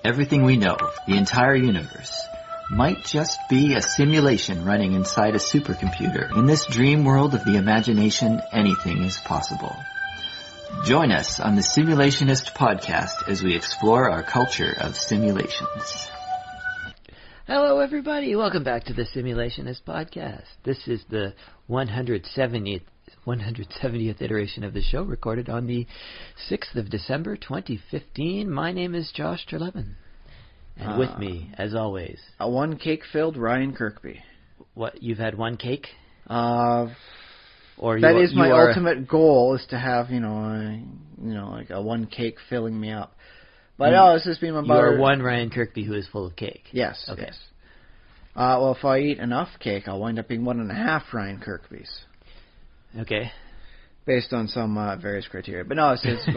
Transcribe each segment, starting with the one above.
Everything we know, the entire universe, might just be a simulation running inside a supercomputer. In this dream world of the imagination, anything is possible. Join us on the Simulationist Podcast as we explore our culture of simulations. Hello, everybody. Welcome back to the Simulationist Podcast. This is the 170th iteration of the show, recorded on the 6th of December, 2015. My name is Josh Trelevin. And with me, as always... A one-cake-filled Ryan Kirkby. What, you've had one cake? That is my ultimate goal, is to have, like a one cake filling me up. But no, this has been about... You are one Ryan Kirkby who is full of cake. Yes, okay. Yes. Well, if I eat enough cake, I'll wind up being 1.5 Ryan Kirkbys. Okay. Based on some various criteria. But no, it's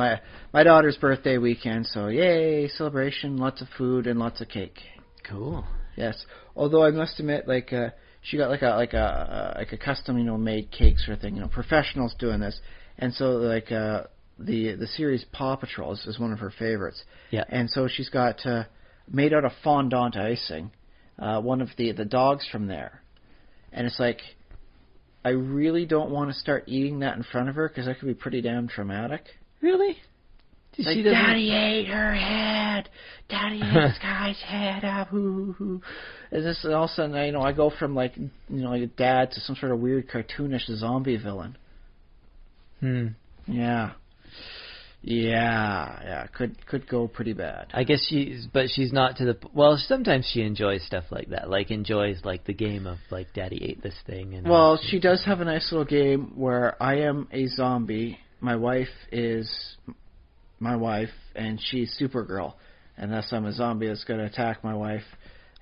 my daughter's birthday weekend, so yay, celebration, lots of food, and lots of cake. Cool. Yes. Although I must admit, she got like a custom, made cake sort of thing. Professionals doing this, and so the series Paw Patrol is one of her favorites. Yeah. And so she's got made out of fondant icing, one of the dogs from there, and it's like, I really don't want to start eating that in front of her because that could be pretty damn traumatic. Really? Like, Daddy ate her head. Daddy ate this guy's head up. Hoo, hoo. And all of a sudden, I go from like a dad to some sort of weird cartoonish zombie villain. Yeah. Could go pretty bad. I guess she's not to the... Well, sometimes she enjoys stuff like that. enjoys the game of Daddy ate this thing. And well, she does have a nice little game where I am a zombie. My wife is my wife, and she's Supergirl, and thus I'm a zombie that's going to attack my wife,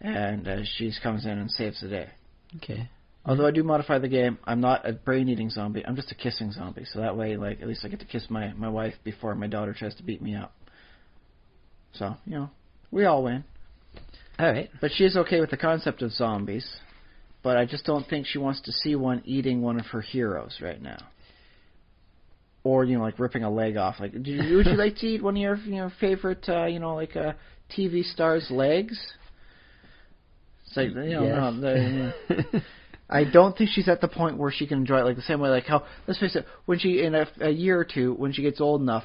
and she comes in and saves the day. Okay. Although I do modify the game, I'm not a brain-eating zombie, I'm just a kissing zombie, so that way, at least I get to kiss my wife before my daughter tries to beat me up. So, we all win. All right. But she is okay with the concept of zombies, but I just don't think she wants to see one eating one of her heroes right now. Or, ripping a leg off. Would you like to eat one of your favorite, TV star's legs? It's like, yes. I don't think she's at the point where she can enjoy it the same way, how, let's face it, when she, in a year or two, when she gets old enough,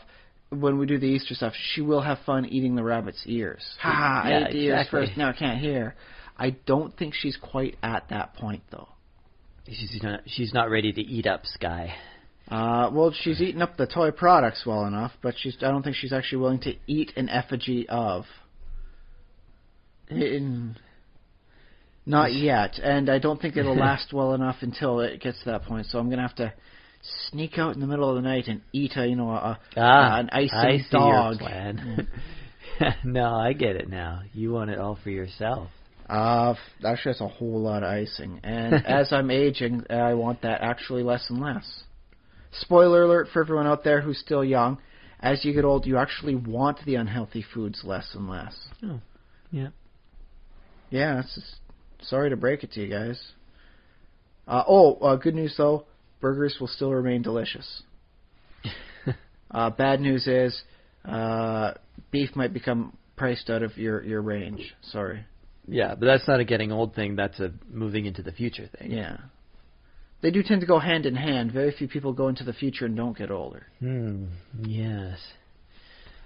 when we do the Easter stuff, she will have fun eating the rabbit's ears. Ha! I ate the ears first, now I can't hear. I don't think she's quite at that point, though. She's not ready to eat up Sky. Well, she's eaten up the toy products well enough, but I don't think she's actually willing to eat an effigy of. Not yet, and I don't think it'll last well enough until it gets to that point. So I'm gonna have to sneak out in the middle of the night and eat an icing dog. Your plan. No, I get it now. You want it all for yourself. Actually, that's a whole lot of icing, and as I'm aging, I want that actually less and less. Spoiler alert for everyone out there who's still young. As you get old, you actually want the unhealthy foods less and less. Oh, yeah. Yeah, sorry to break it to you guys. Good news though, burgers will still remain delicious. Bad news is, beef might become priced out of your range. Sorry. Yeah, but that's not a getting old thing. That's a moving into the future thing. Yeah. They do tend to go hand in hand. Very few people go into the future and don't get older. Yes.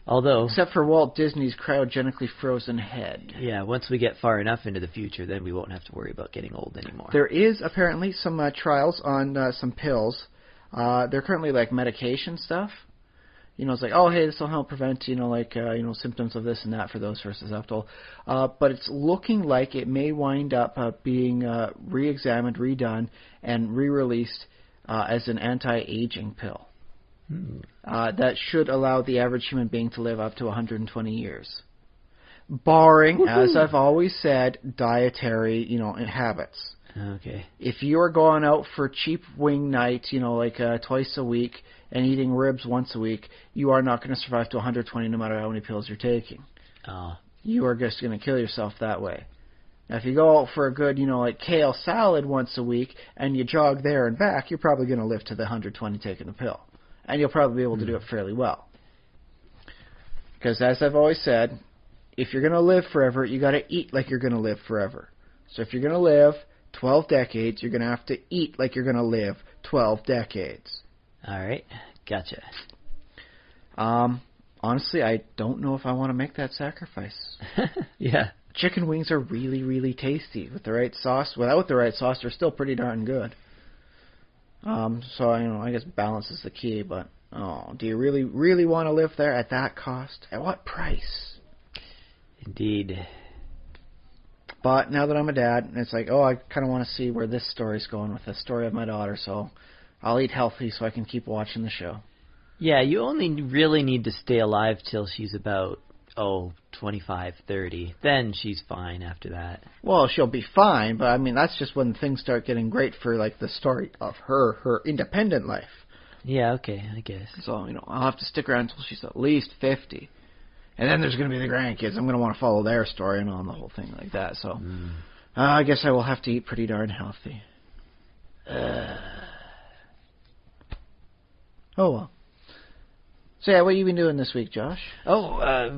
Although... Except for Walt Disney's cryogenically frozen head. Yeah, once we get far enough into the future, then we won't have to worry about getting old anymore. There is apparently some trials on some pills. They're currently medication stuff. It's like, oh, hey, this will help prevent, symptoms of this and that for those versus after. But it's looking like it may wind up being re-examined, redone, and re-released as an anti-aging pill. That should allow the average human being to live up to 120 years. Barring, as I've always said, dietary, habits. Okay. If you are going out for cheap wing night, twice a week, and eating ribs once a week, you are not going to survive to 120 no matter how many pills you're taking. Oh. You are just going to kill yourself that way. Now, if you go out for a good, kale salad once a week, and you jog there and back, you're probably going to live to the 120 taking the pill. And you'll probably be able to do it fairly well. Because as I've always said, if you're going to live forever, you got to eat like you're going to live forever. So if you're going to live 12 decades, you're going to have to eat like you're going to live 12 decades. All right. Gotcha. Honestly, I don't know if I want to make that sacrifice. Yeah. Chicken wings are really, really tasty with the right sauce. Without the right sauce, they're still pretty darn good. So, I guess balance is the key, but do you really, really want to live there at that cost? At what price? Indeed. But now that I'm a dad, it's like, I kind of want to see where this story's going with the story of my daughter, so I'll eat healthy so I can keep watching the show. Yeah, you only really need to stay alive till she's about, 25, 30. Then she's fine after that. Well, she'll be fine, but I mean, that's just when things start getting great for, like, the story of her independent life. Yeah, okay, I guess. So, I'll have to stick around until she's at least 50. And then there's going to be the grandkids. I'm going to want to follow their story and on the whole thing like that. So, I guess I will have to eat pretty darn healthy. Oh, well. So, yeah, what have you been doing this week, Josh? Sorry,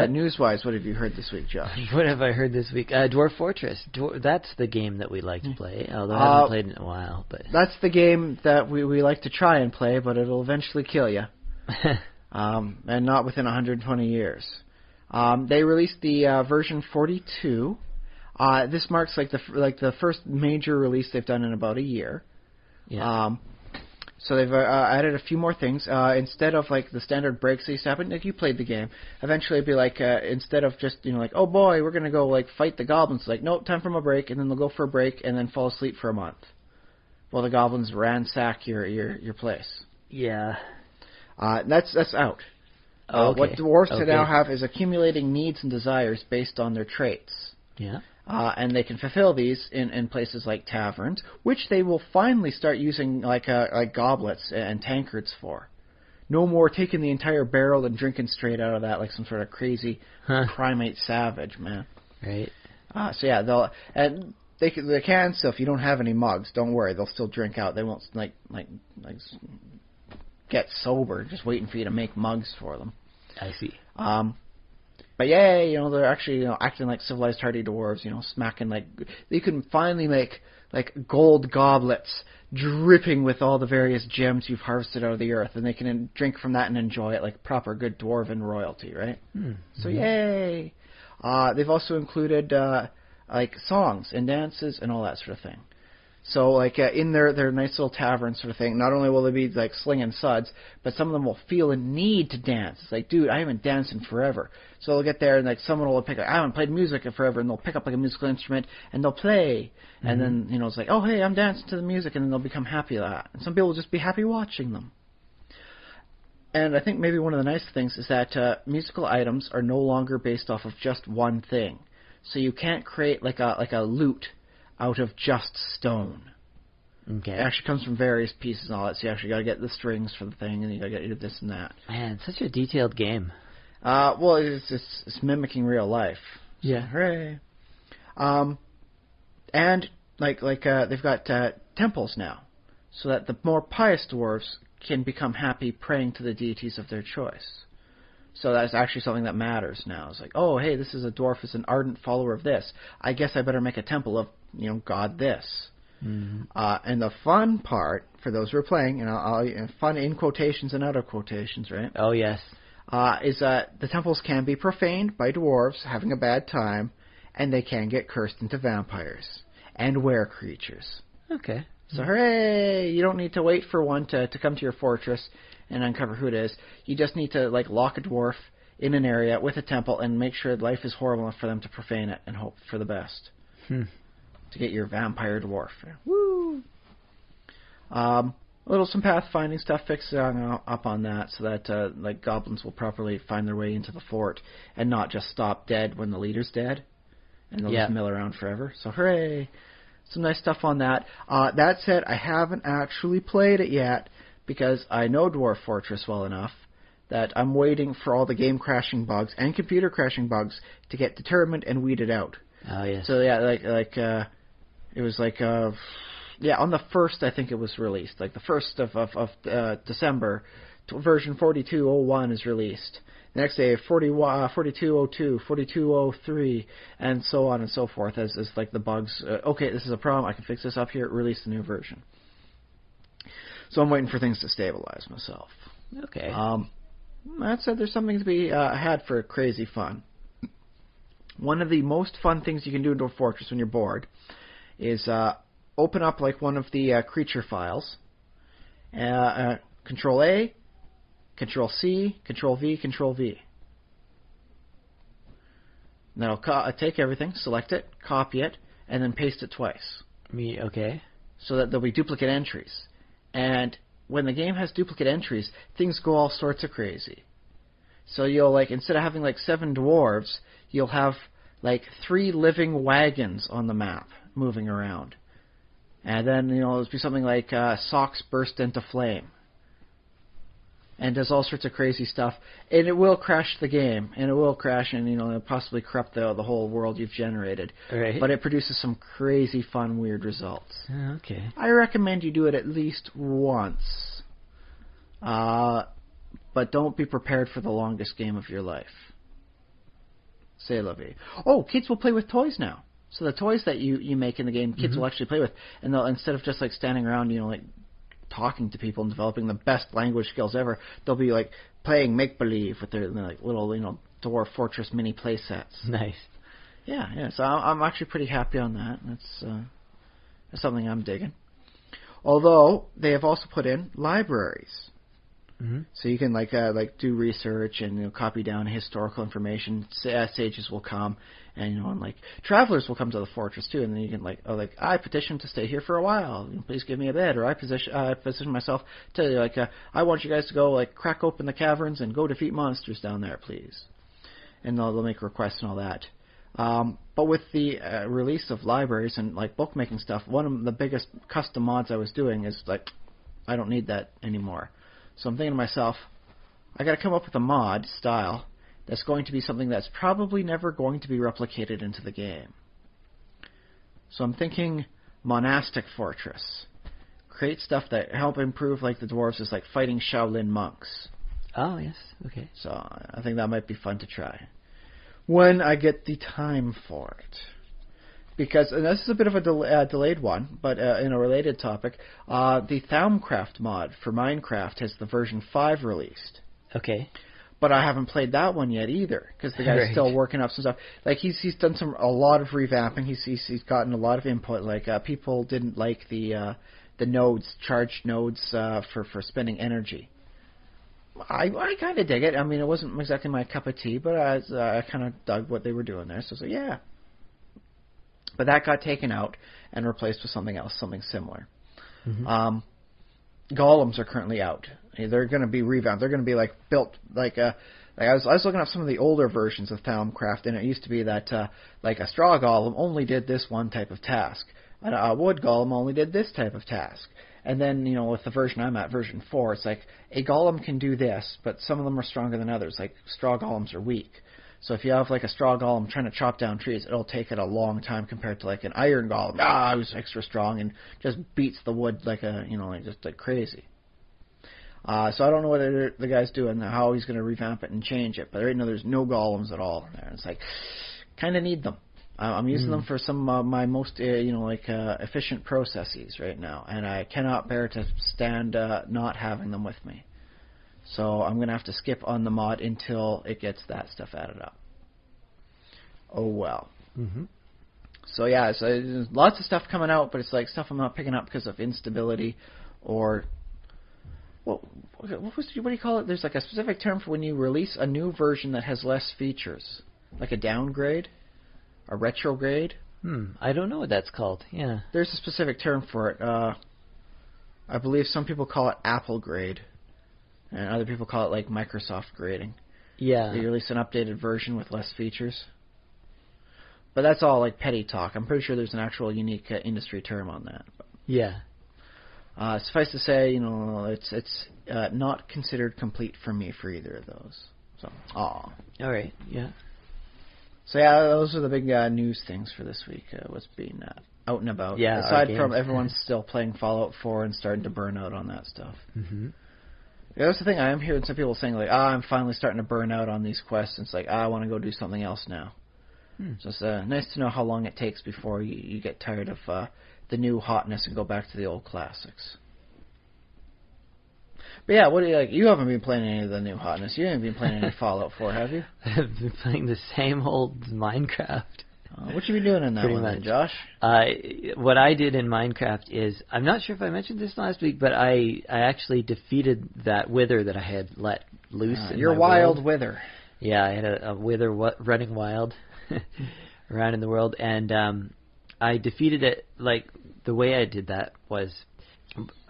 news-wise, what have you heard this week, Josh? What have I heard this week? Dwarf Fortress. That's the game that we like to play, although I haven't played in a while. But that's the game that we like to try and play, but it'll eventually kill you. And not within 120 years. They released the version 42. This marks the first major release they've done in about a year. Yeah. So they've added a few more things. Instead of like the standard breaks that used to happen, if you played the game, eventually it'd be like instead of just oh boy, we're gonna go like fight the goblins. Like no, time for a break, and then they'll go for a break and then fall asleep for a month, while the goblins ransack your place. Yeah. That's out. Okay. What dwarves now have is accumulating needs and desires based on their traits. Yeah. And they can fulfill these in places like taverns, which they will finally start using like goblets and tankards for. No more taking the entire barrel and drinking straight out of that like some sort of crazy primate savage, man. Right. So yeah, they can still, if you don't have any mugs, don't worry, they'll still drink out. They won't like get sober just waiting for you to make mugs for them. I see. But yeah, they're actually acting like civilized hardy dwarves, smacking like they can finally make like gold goblets dripping with all the various gems you've harvested out of the earth, and they can drink from that and enjoy it like proper good dwarven royalty, right? So yay! They've also included like songs and dances and all that sort of thing. So, like, in their nice little tavern sort of thing, not only will they be, like, slinging suds, but some of them will feel a need to dance. It's like, dude, I haven't danced in forever. So they'll get there, and, like, someone will pick up, I haven't played music in forever, and they'll pick up, like, a musical instrument, and they'll play. And then, it's like, oh, hey, I'm dancing to the music, and then they'll become happy with that. And some people will just be happy watching them. And I think maybe one of the nice things is that musical items are no longer based off of just one thing. So you can't create, like a lute out of just stone. Okay. It actually comes from various pieces and all that, so you actually got to get the strings for the thing, and you got to get this and that. Man, such a detailed game. Well, it's mimicking real life. Yeah. So, hooray. And they've got temples now, so that the more pious dwarves can become happy praying to the deities of their choice. So that's actually something that matters now. It's like, oh, hey, this is a dwarf who's an ardent follower of this. I guess I better make a temple of, God this. And the fun part, for those who are playing, and fun in quotations and out of quotations, right? Oh, yes. Is that the temples can be profaned by dwarves having a bad time, and they can get cursed into vampires and were creatures. Okay. So hooray! You don't need to wait for one to come to your fortress and uncover who it is. You just need to lock a dwarf in an area with a temple and make sure life is horrible enough for them to profane it and hope for the best. To get your vampire dwarf. Woo! Some pathfinding stuff fixing up on that so that goblins will properly find their way into the fort and not just stop dead when the leader's dead and they'll just mill around forever. So hooray! Some nice stuff on that. That said, I haven't actually played it yet because I know Dwarf Fortress well enough that I'm waiting for all the game crashing bugs and computer crashing bugs to get determined and weeded out. Oh, yes. So yeah, it was on the 1st I think it was released, like the 1st of December version 42.01 is released. The next day, 42.02, 42.03, and so on and so forth, as like the bugs. Okay, this is a problem. I can fix this up here. Release the new version. So I'm waiting for things to stabilize myself. Okay. That said, there's something to be had for crazy fun. One of the most fun things you can do in Dwarf Fortress when you're bored is open up like one of the creature files. Control A, Control C, Control V, Control V. And that'll take everything, select it, copy it, and then paste it twice. Okay. So that there'll be duplicate entries. And when the game has duplicate entries, things go all sorts of crazy. So you'll, like, instead of having like 7 dwarves, you'll have like 3 living wagons on the map moving around. And then, there'll be something like socks burst into flame. And does all sorts of crazy stuff. And it will crash the game. And it will crash and, it'll possibly corrupt the whole world you've generated. Right. But it produces some crazy, fun, weird results. Okay. I recommend you do it at least once. But don't be prepared for the longest game of your life. C'est la vie. Oh, kids will play with toys now. So the toys that you make in the game, kids will actually play with. And they'll, instead of just like standing around, like talking to people and developing the best language skills ever, they'll be like playing make-believe with their like little, Dwarf Fortress mini play sets. Nice. Yeah. So I'm actually pretty happy on that. That's something I'm digging. Although they have also put in libraries. Mm-hmm. So you can like do research and copy down historical information. Sages will come, and and like travelers will come to the fortress too. And then you can I petition to stay here for a while. Please give me a bed, or I position myself to I want you guys to go crack open the caverns and go defeat monsters down there, please. And they'll make requests and all that. But with the release of libraries and bookmaking stuff, one of the biggest custom mods I was doing is I don't need that anymore. So I'm thinking to myself, I got to come up with a mod style that's going to be something that's probably never going to be replicated into the game. So I'm thinking monastic fortress. Create stuff that help improve the dwarves is fighting Shaolin monks. Oh, yes. Okay. So I think that might be fun to try when I get the time for it. Because, and this is a bit of a delayed one, but in a related topic, the Thaumcraft mod for Minecraft has the version 5 released. Okay. But I haven't played that one yet either, because the guy's still working up some stuff. He's done a lot of revamping. He's gotten a lot of input. People didn't like the nodes, charged nodes for spending energy. I kind of dig it. I mean, it wasn't exactly my cup of tea, but I kind of dug what they were doing there. So yeah. But that got taken out and replaced with something else, something similar. Mm-hmm. Golems are currently out. They're going to be revamped. They're going to be built I was looking up some of the older versions of Thaumcraft, and it used to be that a straw golem only did this one type of task. A wood golem only did this type of task. And then, with the version I'm at, version 4, it's a golem can do this, but some of them are stronger than others. Straw golems are weak. So if you have a straw golem trying to chop down trees, it'll take it a long time compared to an iron golem. It was extra strong and just beats the wood just crazy. So I don't know what the guy's doing, how he's going to revamp it and change it. But right now there's no golems at all in there. It's kind of need them. I'm using them for some of my most efficient processes right now, and I cannot bear to stand not having them with me. So I'm going to have to skip on the mod until it gets that stuff added up. Oh, well. Mm-hmm. So, yeah, there's lots of stuff coming out, but it's stuff I'm not picking up because of instability or... what do you call it? There's a specific term for when you release a new version that has less features. A downgrade? A retrograde? I don't know what that's called. Yeah. There's a specific term for it. I believe some people call it Apple grade. And other people call it Microsoft grading. Yeah. They release an updated version with less features. But that's all petty talk. I'm pretty sure there's an actual unique industry term on that. Yeah. Suffice to say, it's not considered complete for me for either of those. So, All right. Yeah. So yeah, those are the big news things for this week. What's being out and about. Yeah. Aside from everyone's still playing Fallout 4 and starting to burn out on that stuff. Mm-hmm. Yeah, that's the thing. I am hearing some people saying, like, I'm finally starting to burn out on these quests. And it's like, I want to go do something else now. So it's nice to know how long it takes before you get tired of the new hotness and go back to the old classics. But yeah, what do you like? You haven't been playing any of the new hotness. You haven't been playing any Fallout 4, have you? I've been playing the same old Minecraft. What you been doing in that one, then, Josh? What I did in Minecraft is, I'm not sure if I mentioned this last week, but I actually defeated that wither that I had let loose in your my wild world. wither. Yeah, I had a wither running wild around in the world, and I defeated it. Like, the way I did that was,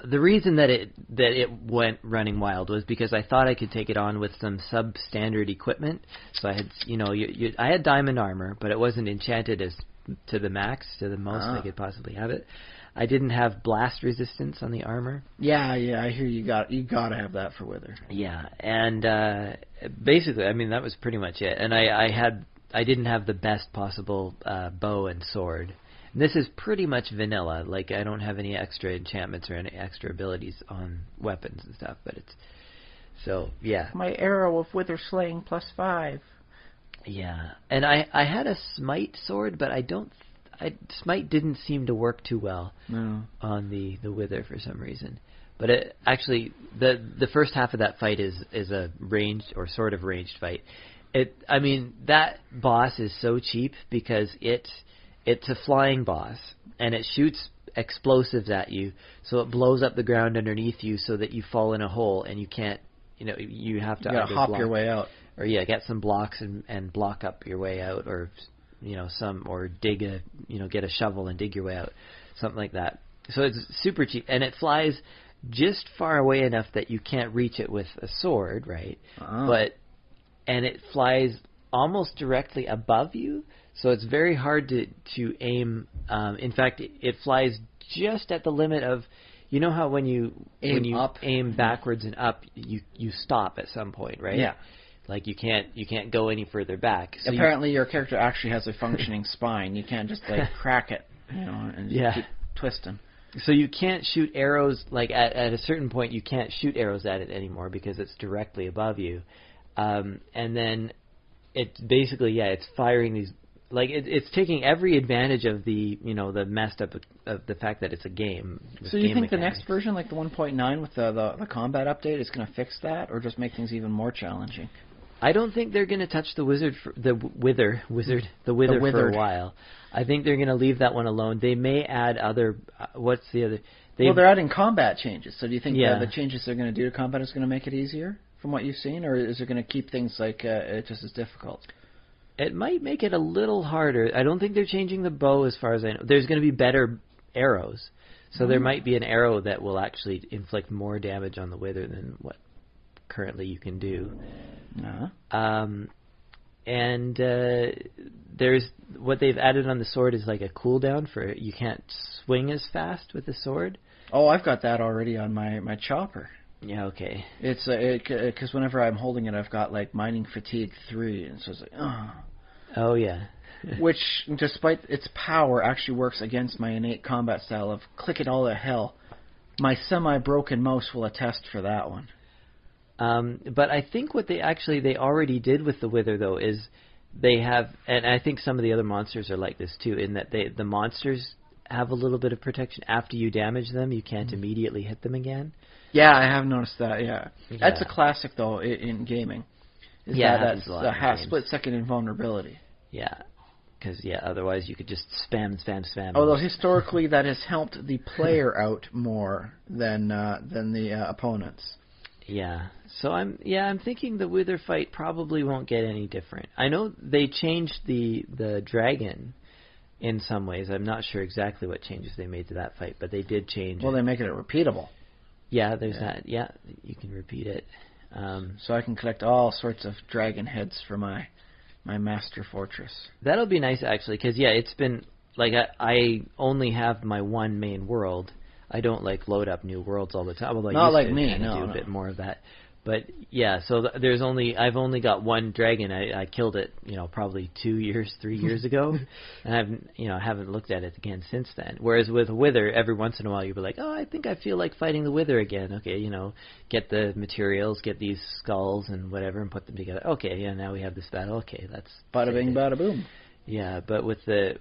the reason that it went running wild was because I thought I could take it on with some substandard equipment. So I had, I had diamond armor, but it wasn't enchanted as to the max, to the most I could possibly have it. I didn't have blast resistance on the armor. Yeah, I hear you gotta have that for Wither. Yeah, and basically, I mean, that was pretty much it. And I didn't have the best possible bow and sword. And this is pretty much vanilla. Like, I don't have any extra enchantments or any extra abilities on weapons and stuff. But it's so yeah. My arrow of Wither slaying +5. Yeah, and I had a smite sword, but smite didn't seem to work too well on the wither for some reason. But it actually, the first half of that fight is a ranged or sort of ranged fight. I mean, that boss is so cheap because it's a flying boss and it shoots explosives at you, so it blows up the ground underneath you so that you fall in a hole and you can't, you have to either hop your way out. Or get some blocks and block up your way out, or or dig get a shovel and dig your way out, something like that. So it's super cheap, and it flies just far away enough that you can't reach it with a sword, right? And it flies almost directly above you, so it's very hard to aim. In fact, it flies just at the limit of, how when you aim backwards and up, you stop at some point, right? Yeah. Like, you can't go any further back. So apparently, your character actually has a functioning spine. You can't just crack it, and keep twisting. So you can't shoot arrows, like at a certain point you can't shoot arrows at it anymore because it's directly above you. And then it's basically, it's firing these, like it's taking every advantage of the, the messed up of the fact that it's a game. So you think the next version, like the 1.9 with the combat update, is going to fix that, or just make things even more challenging? I don't think they're going to touch the wither for a while. I think they're going to leave that one alone. They may add other. What's the other? They're adding combat changes. So do you think the changes they're going to do to combat is going to make it easier, from what you've seen, or is it going to keep things just as difficult? It might make it a little harder. I don't think they're changing the bow, as far as I know. There's going to be better arrows, so there might be an arrow that will actually inflict more damage on the wither than what currently you can do. And there's what they've added on the sword is like a cooldown for, you can't swing as fast with the sword. Oh, I've got that already on my chopper. Yeah, okay. It's because whenever I'm holding it, I've got mining fatigue 3, and so it's Oh yeah. Which, despite its power, actually works against my innate combat style of click it all to hell. My semi-broken mouse will attest for that one. But I think what they already did with the wither, though, is they have, and I think some of the other monsters are like this too, in that the monsters have a little bit of protection. After you damage them, you can't immediately hit them again. Yeah, I have noticed that. Yeah, that's a classic though in gaming. That's split-second invulnerability. Yeah, because otherwise you could just spam. Although historically that has helped the player out more than the opponents. Yeah, so I'm thinking the wither fight probably won't get any different. I know they changed the dragon in some ways. I'm not sure exactly what changes they made to that fight, but they did change. Well, they make it repeatable. Yeah, there's that. Yeah, you can repeat it. So I can collect all sorts of dragon heads for my master fortress. That'll be nice, actually, because it's been like I only have my one main world. I don't load up new worlds all the time. Although not I like used me. to No, do a bit more of that. But yeah, so I've only got one dragon. I killed it, probably 3 years ago, and I haven't looked at it again since then. Whereas with Wither, every once in a while you'll be like, oh, I think I feel like fighting the Wither again. Okay, get the materials, get these skulls and whatever, and put them together. Okay, yeah, now we have this battle. Okay, that's bada bing, bada boom. Yeah, but with the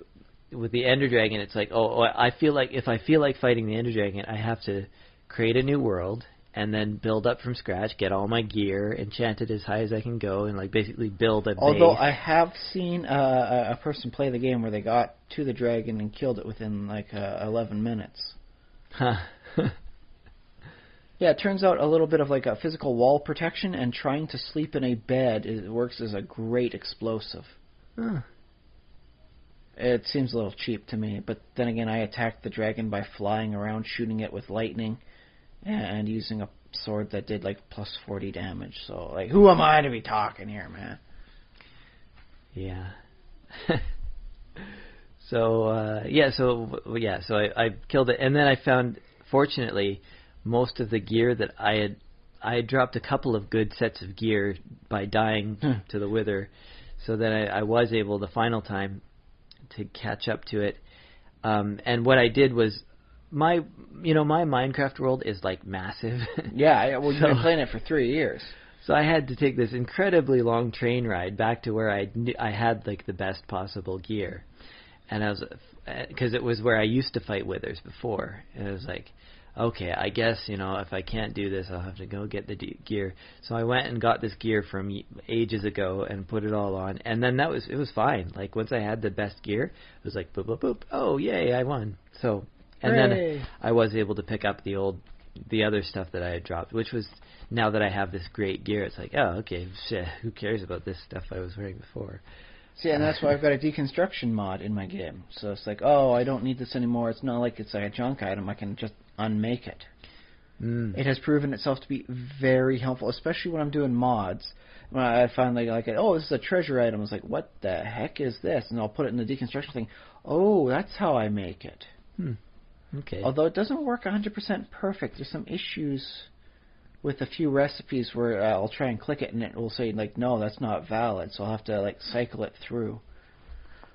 Ender Dragon, it's like, I feel like if I feel like fighting the Ender Dragon, I have to create a new world. And then build up from scratch, get all my gear, enchant it as high as I can go, and basically build a base. Although I have seen a person play the game where they got to the dragon and killed it within 11 minutes. Huh. Yeah, it turns out a little bit of a physical wall protection and trying to sleep in a bed works as a great explosive. Huh. It seems a little cheap to me, but then again, I attacked the dragon by flying around, shooting it with lightning. And using a sword that did plus 40 damage. So who am I to be talking here, man? Yeah. So I killed it, and then I found, fortunately, most of the gear that I had dropped a couple of good sets of gear by dying to the Wither, so that I was able the final time to catch up to it. And what I did was, my Minecraft world is massive. Yeah, well, you've been playing it for 3 years. So I had to take this incredibly long train ride back to where I had the best possible gear, and because it was where I used to fight Withers before, and it was okay, I guess if I can't do this, I'll have to go get the gear. So I went and got this gear from ages ago and put it all on, and then it was fine. Once I had the best gear, it was boop boop boop. Oh yay, I won. So. And Hooray. Then I was able to pick up the other stuff that I had dropped, which was, now that I have this great gear, it's okay, shit, who cares about this stuff I was wearing before? See, and that's why I've got a deconstruction mod in my game. So it's I don't need this anymore. It's not like it's a junk item. I can just unmake it. It has proven itself to be very helpful, especially when I'm doing mods. When I find this is a treasure item. It's what the heck is this? And I'll put it in the deconstruction thing. Oh, that's how I make it. Okay. Although it doesn't work 100% perfect. There's some issues with a few recipes where I'll try and click it and it will say, no, that's not valid. So I'll have to, cycle it through.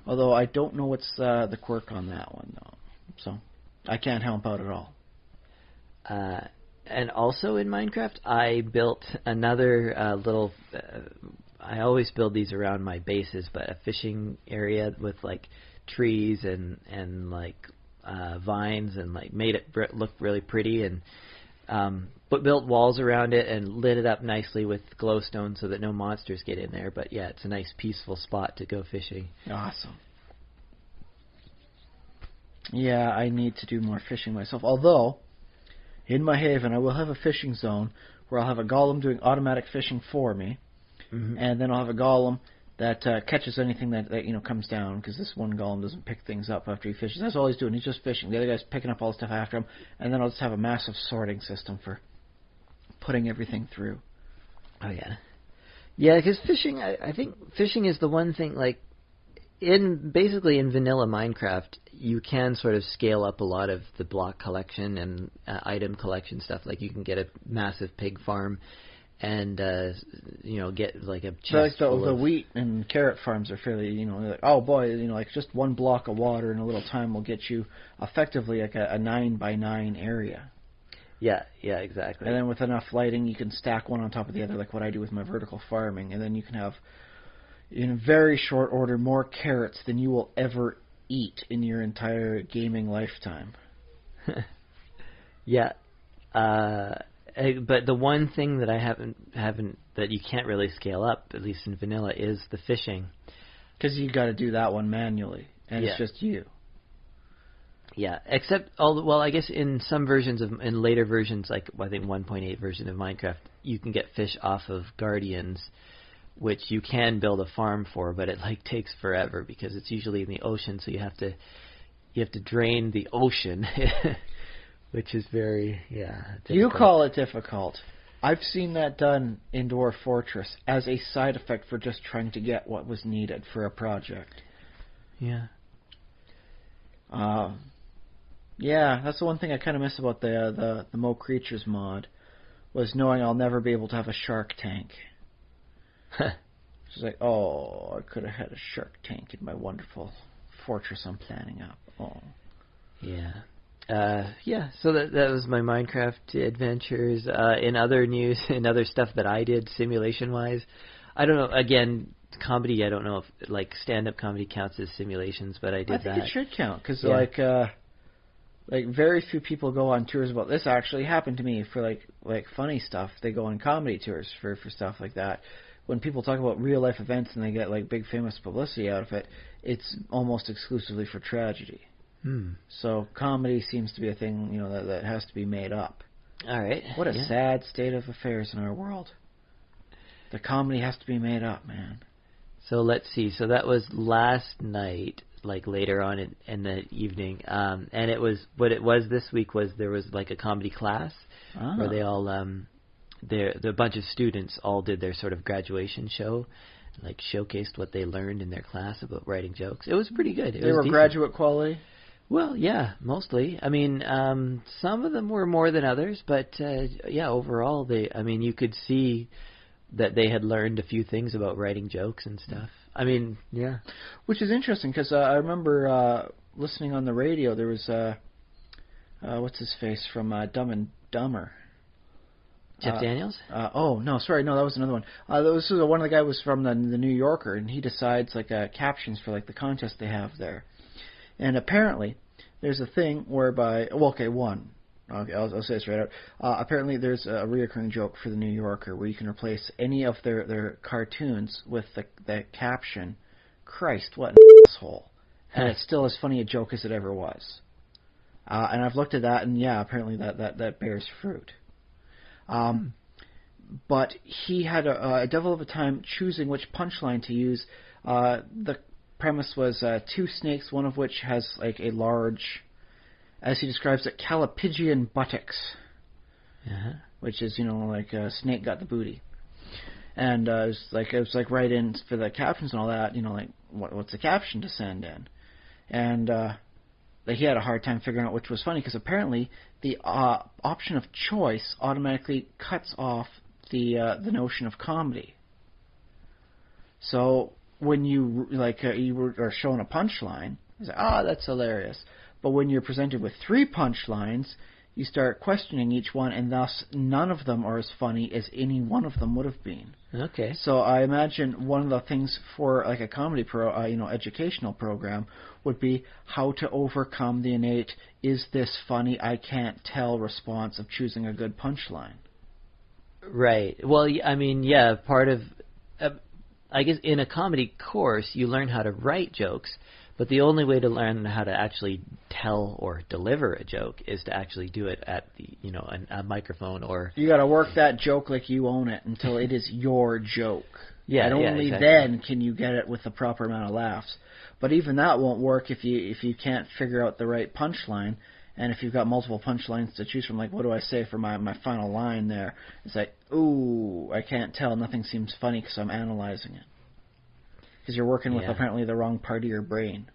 Although I don't know what's the quirk on that one, though. So I can't help out at all. And also in Minecraft, I built another little... I always build these around my bases, but a fishing area with, trees and vines, and made it look really pretty, and but built walls around it and lit it up nicely with glowstone so that no monsters get in there. But yeah, it's a nice peaceful spot to go fishing. Awesome. Yeah, I need to do more fishing myself. Although, in my haven, I will have a fishing zone where I'll have a golem doing automatic fishing for me, and then I'll have a golem that catches anything that comes down, because this one golem doesn't pick things up after he fishes. That's all he's doing. He's just fishing. The other guy's picking up all the stuff after him, and then I'll just have a massive sorting system for putting everything through. Oh, yeah. Yeah, because fishing, I think fishing is the one thing, in vanilla Minecraft, you can sort of scale up a lot of the block collection and item collection stuff. You can get a massive pig farm, and get a chest full the of wheat and carrot farms are fairly, oh boy, just one block of water in a little time will get you effectively a 9x9 area. Yeah, exactly. And then with enough lighting, you can stack one on top of the other, like what I do with my vertical farming, and then you can have, in very short order, more carrots than you will ever eat in your entire gaming lifetime. Yeah. But the one thing that I haven't that you can't really scale up, at least in vanilla, is the fishing. Because you got to do that one manually, and it's just you. Yeah, except I guess in some versions in later versions, I think 1.8 version of Minecraft, you can get fish off of guardians, which you can build a farm for, but it takes forever because it's usually in the ocean, so you have to drain the ocean. Which is very, difficult. You call it difficult. I've seen that done in Dwarf Fortress as a side effect for just trying to get what was needed for a project. Yeah. Yeah, that's the one thing I kind of miss about the Mo Creatures mod, was knowing I'll never be able to have a Shark Tank. She's like, oh, I could have had a Shark Tank in my wonderful fortress I'm planning up. Oh. Yeah. So that was my Minecraft adventures. In other news, in other stuff that I did simulation-wise, I don't know. Again, comedy. I don't know if like stand-up comedy counts as simulations, but I did that. I think it should count because like very few people go on tours about this. Actually happened to me for like funny stuff. They go on comedy tours for stuff like that. When people talk about real life events and they get like big famous publicity out of it, it's almost exclusively for tragedy. So comedy seems to be a thing, that has to be made up. All right. What a sad state of affairs in our world. The comedy has to be made up, man. So let's see. So that was last night, like later on in the evening, and it was what it was this week was there was like a comedy class where they all the bunch of students all did their sort of graduation show, like showcased what they learned in their class about writing jokes. It was pretty good. They were decent. Graduate quality? Well, yeah, mostly. I mean, some of them were more than others, but overall, you could see that they had learned a few things about writing jokes and stuff. I mean, yeah. Which is interesting because I remember listening on the radio. There was what's his face from Dumb and Dumber. Jeff Daniels? That was another one. One of the guys was from the New Yorker, and he decides captions for the contest they have there. And apparently, there's a thing whereby I'll say this right out. Apparently, there's a reoccurring joke for the New Yorker where you can replace any of their cartoons with the caption, "Christ, what an asshole," and it's still as funny a joke as it ever was. And I've looked at that, and apparently that bears fruit. But he had a devil of a time choosing which punchline to use. The premise was two snakes, one of which has a large, as he describes it, callipygian buttocks, which is a snake got the booty, and it was right in for the captions and all that. What's the caption to send in, and he had a hard time figuring out which was funny because apparently the option of choice automatically cuts off the notion of comedy. So when you are shown a punchline, you say, "Oh, that's hilarious." But when you're presented with 3 punchlines, you start questioning each one, and thus none of them are as funny as any one of them would have been. Okay. So I imagine one of the things for a comedy educational program would be how to overcome the innate "is this funny, I can't tell" response of choosing a good punchline. Right. Well, I mean, part of I guess in a comedy course you learn how to write jokes, but the only way to learn how to actually tell or deliver a joke is to actually do it at a microphone or. You got to work that joke like you own it until it is your joke. Yeah, and only exactly. then can you get it with the proper amount of laughs. But even that won't work if you can't figure out the right punchline. And if you've got multiple punchlines to choose from, what do I say for my final line there? It's ooh, I can't tell. Nothing seems funny because I'm analyzing it. Because you're working with apparently the wrong part of your brain.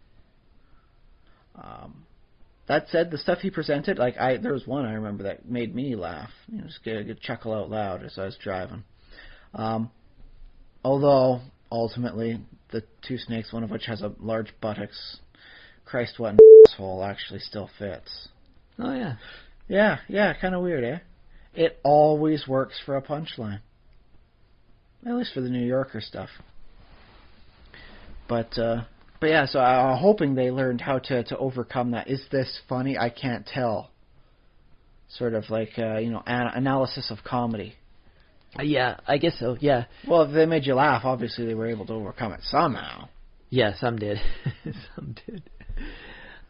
That said, the stuff he presented, there was one I remember that made me laugh. Just get a good chuckle out loud as I was driving. Although, ultimately, the 2 snakes, one of which has a large buttocks, Christ, what an asshole, actually still fits. Oh, yeah. Yeah, kind of weird, eh? It always works for a punchline. At least for the New Yorker stuff. But yeah, so I'm hoping they learned how to overcome that. Is this funny? I can't tell. Sort of analysis of comedy. Yeah, I guess so, yeah. Well, if they made you laugh, obviously they were able to overcome it somehow. Yeah, some did. Some did.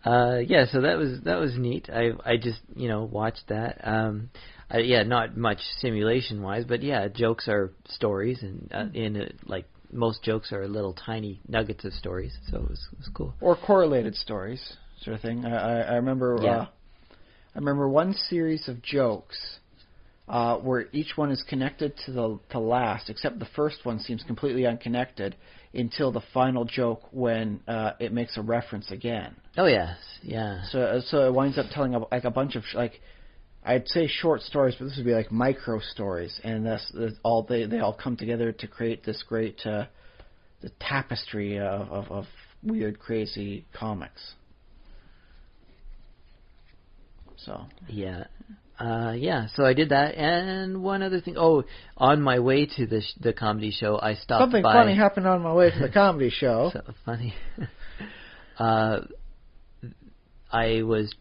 So that was neat. I just watched that. Not much simulation wise, but jokes are stories, and most jokes are little tiny nuggets of stories. So it was cool. Or correlated stories, sort of thing. I remember. I remember one series of jokes where each one is connected to the last, except the first one seems completely unconnected until the final joke when it makes a reference again. Oh yes, yeah. So it winds up telling a bunch of I'd say short stories, but this would be like micro stories, and that's all they all come together to create this great the tapestry of weird, crazy comics. So Yeah. So I did that, and one other thing. Oh, on my way to the comedy show, I stopped something by. funny happened on my way to the comedy show. So funny. I was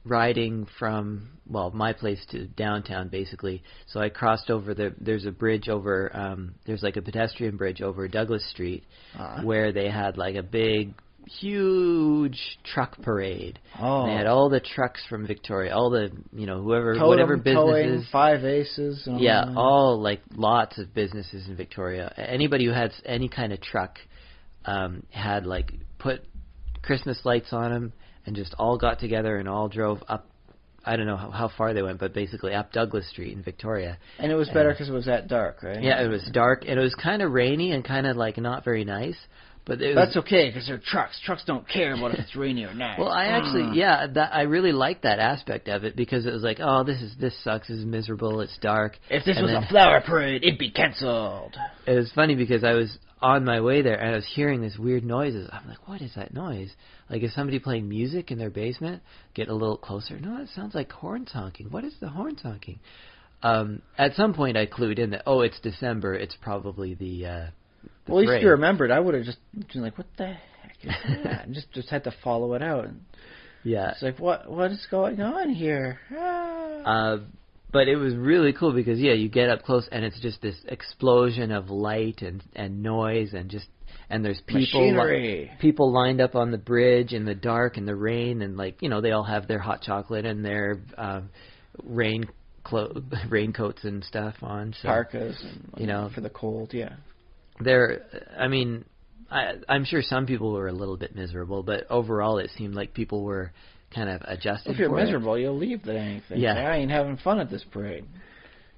riding from my place to downtown basically. So I crossed over there's a bridge over there's like a pedestrian bridge over Douglas Street where they had like a big huge truck parade. Oh. They had all the trucks from Victoria, all the Totem, whatever towing, businesses. 5 Aces. And all All like lots of businesses in Victoria. Anybody who had any kind of truck had like put Christmas lights on them and just all got together and all drove up. I don't know how far they went, but basically up Douglas Street in Victoria. And it was better because it was that dark, right? Yeah, it was dark and it was kind of rainy and kind of like not very nice. But that's okay because they're trucks. Trucks don't care about if it's rainy or not. Well, I actually, I really liked that aspect of it because it was like, oh, this sucks. This is miserable. It's dark. If this was a flower parade, it'd be canceled. It was funny because I was on my way there and I was hearing this weird noises. I'm like, what is that noise? Like, is somebody playing music in their basement? Get a little closer. No, it sounds like horns honking. What is the horns honking? At some point, I clued in that, it's December. It's probably the well, at least you remembered. I would have just been like, what the heck is that? And just had to follow it out. And it's like, what is going on here? But it was really cool because, you get up close and it's just this explosion of light and noise and there's people lined up on the bridge in the dark and the rain and they all have their hot chocolate and their raincoats and stuff on. So, parkas and for the cold, I'm sure some people were a little bit miserable, but overall it seemed like people were kind of adjusted. If you're miserable, you'll leave the dang thing. Yeah. I ain't having fun at this parade.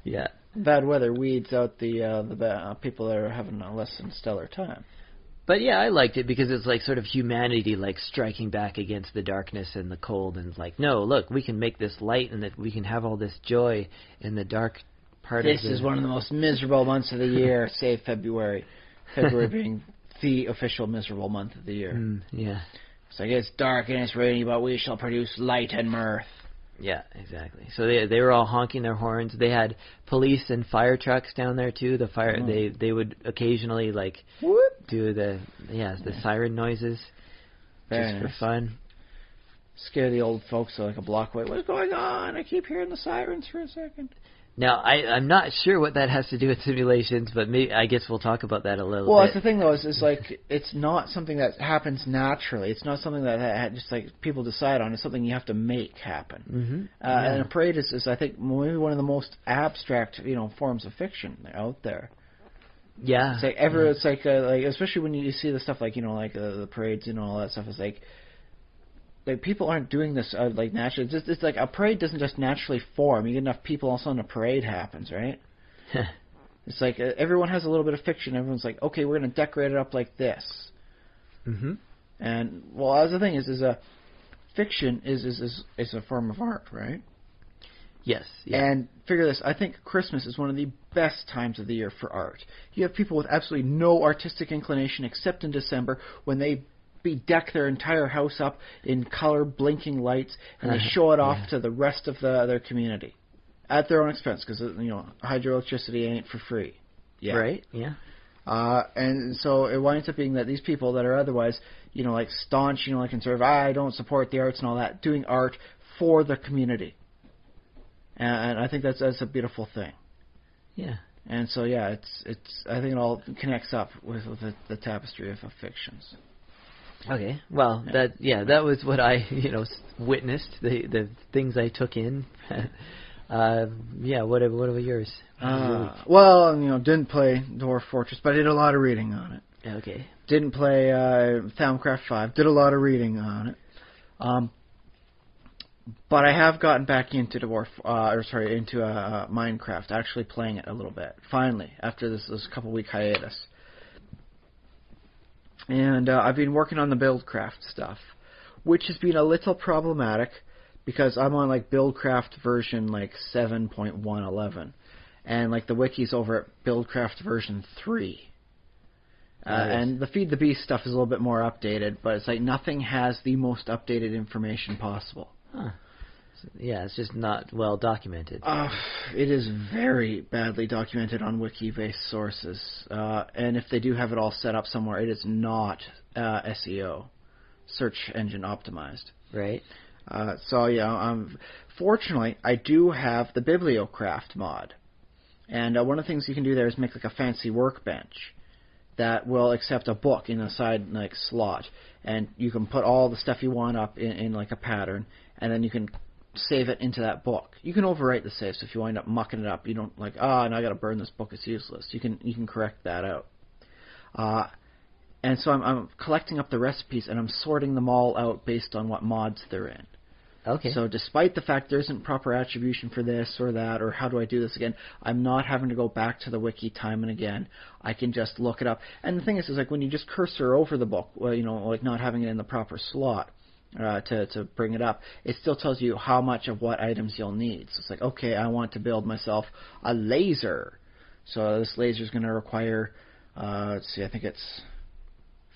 Yeah. Bad weather weeds out the people that are having a less than stellar time. But I liked it because it's like sort of humanity like striking back against the darkness and the cold and it's like, no, look, we can make this light and that we can have all this joy in the dark part This is one of the most miserable months of the year, save February. February being the official miserable month of the year. It's like, it's dark and it's rainy, but we shall produce light and mirth. Yeah, exactly. So they were all honking their horns. They had police and fire trucks down there too. The fire they would occasionally do the siren noises just for fun. Scare the old folks like a block away. What's going on? I keep hearing the sirens for a second. Now, I'm not sure what that has to do with simulations, but I guess we'll talk about that a little bit. Well, that's the thing, though, is like, it's not something that happens naturally. It's not something that just, like, people decide on. It's something you have to make happen. Mm-hmm. And a parade is, I think, maybe one of the most abstract, forms of fiction out there. Yeah. It's like, it's like especially when you see the stuff like, like the parades and all that stuff, it's like people aren't doing this like naturally. It's like a parade doesn't just naturally form. You get enough people, all of a sudden a parade happens, right? It's like everyone has a little bit of fiction. Everyone's like, okay, we're going to decorate it up like this. Mm-hmm. And that's the thing is a fiction is a form of art, right? Yes. Yeah. And figure this, I think Christmas is one of the best times of the year for art. You have people with absolutely no artistic inclination except in December when they deck their entire house up in color blinking lights and they show it off to the rest of their community at their own expense because hydroelectricity ain't for free. Yeah. Right. Yeah. And so it winds up being that these people that are otherwise like staunch conservative, I don't support the arts and all that, doing art for the community. And I think that's a beautiful thing. Yeah. And so it's I think it all connects up with the tapestry of fictions. Okay. Well, that was what I witnessed, the things I took in. What were yours? Didn't play Dwarf Fortress, but I did a lot of reading on it. Okay. Didn't play Thaumcraft 5. Did a lot of reading on it. But I have gotten back into Minecraft, actually playing it a little bit. Finally, after this couple-week hiatus. And I've been working on the Buildcraft stuff, which has been a little problematic because I'm on like Buildcraft version like 7.111, and like the wiki's over at Buildcraft version 3. And the Feed the Beast stuff is a little bit more updated, but it's like nothing has the most updated information possible. Huh. Yeah, it's just not well documented. It is very badly documented on wiki-based sources, and if they do have it all set up somewhere, it is not SEO, search engine optimized. Right. Fortunately, I do have the Bibliocraft mod, and one of the things you can do there is make like a fancy workbench that will accept a book in a side like slot, and you can put all the stuff you want up in like a pattern, and then you can save it into that book. You can overwrite the save, so if you wind up mucking it up, you don't like, now I got to burn this book, it's useless. You can correct that out. And so I'm collecting up the recipes, and I'm sorting them all out based on what mods they're in. Okay. So despite the fact there isn't proper attribution for this or that, or how do I do this again, I'm not having to go back to the wiki time and again. I can just look it up. And the thing is like when you just cursor over the book, well, like not having it in the proper slot to bring it up, it still tells you how much of what items you'll need. So it's like, okay, I want to build myself a laser. So this laser is going to require, let's see, I think it's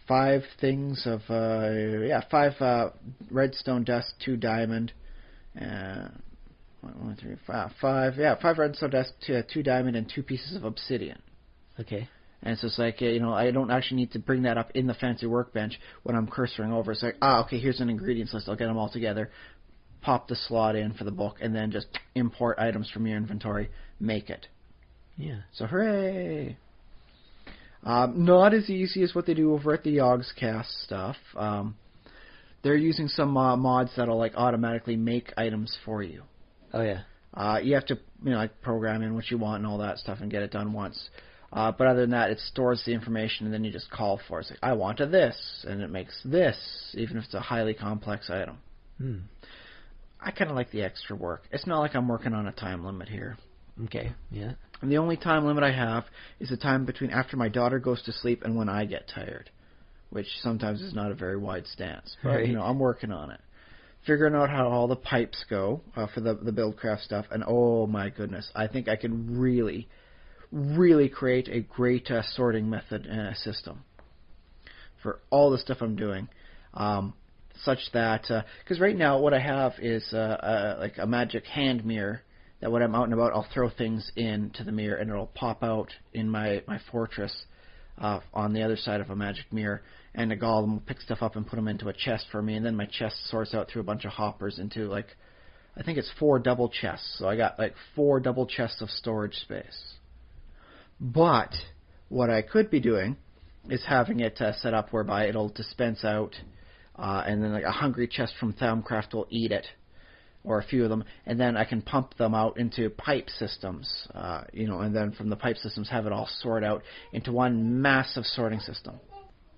5 things of 5 redstone dust, 2 diamond, 5 redstone dust, 2 diamond, and 2 pieces of obsidian. Okay. And so it's like, I don't actually need to bring that up in the fancy workbench when I'm cursoring over. It's like, okay, here's an ingredients list. I'll get them all together, pop the slot in for the book, and then just import items from your inventory, make it. Yeah. So hooray! Not as easy as what they do over at the Yogscast stuff. They're using some mods that'll like automatically make items for you. Oh yeah. You have to like program in what you want and all that stuff and get it done once. But other than that, it stores the information and then you just call for it. It's like, I want a this, and it makes this, even if it's a highly complex item. I kind of like the extra work. It's not like I'm working on a time limit here. Okay. Yeah. And the only time limit I have is the time between after my daughter goes to sleep and when I get tired, which sometimes is not a very wide stance. But, right. I'm working on it. Figuring out how all the pipes go for the Buildcraft stuff. And, oh, my goodness, I think I can really, really create a great sorting method and a system for all the stuff I'm doing. Such that, because right now what I have is like a magic hand mirror that when I'm out and about, I'll throw things into the mirror and it'll pop out in my fortress on the other side of a magic mirror. And the golem will pick stuff up and put them into a chest for me. And then my chest sorts out through a bunch of hoppers into like, I think it's 4 double chests. So I got like 4 double chests of storage space. But what I could be doing is having it set up whereby it'll dispense out and then like a hungry chest from Thaumcraft will eat it, or a few of them, and then I can pump them out into pipe systems, and then from the pipe systems have it all sort out into one massive sorting system.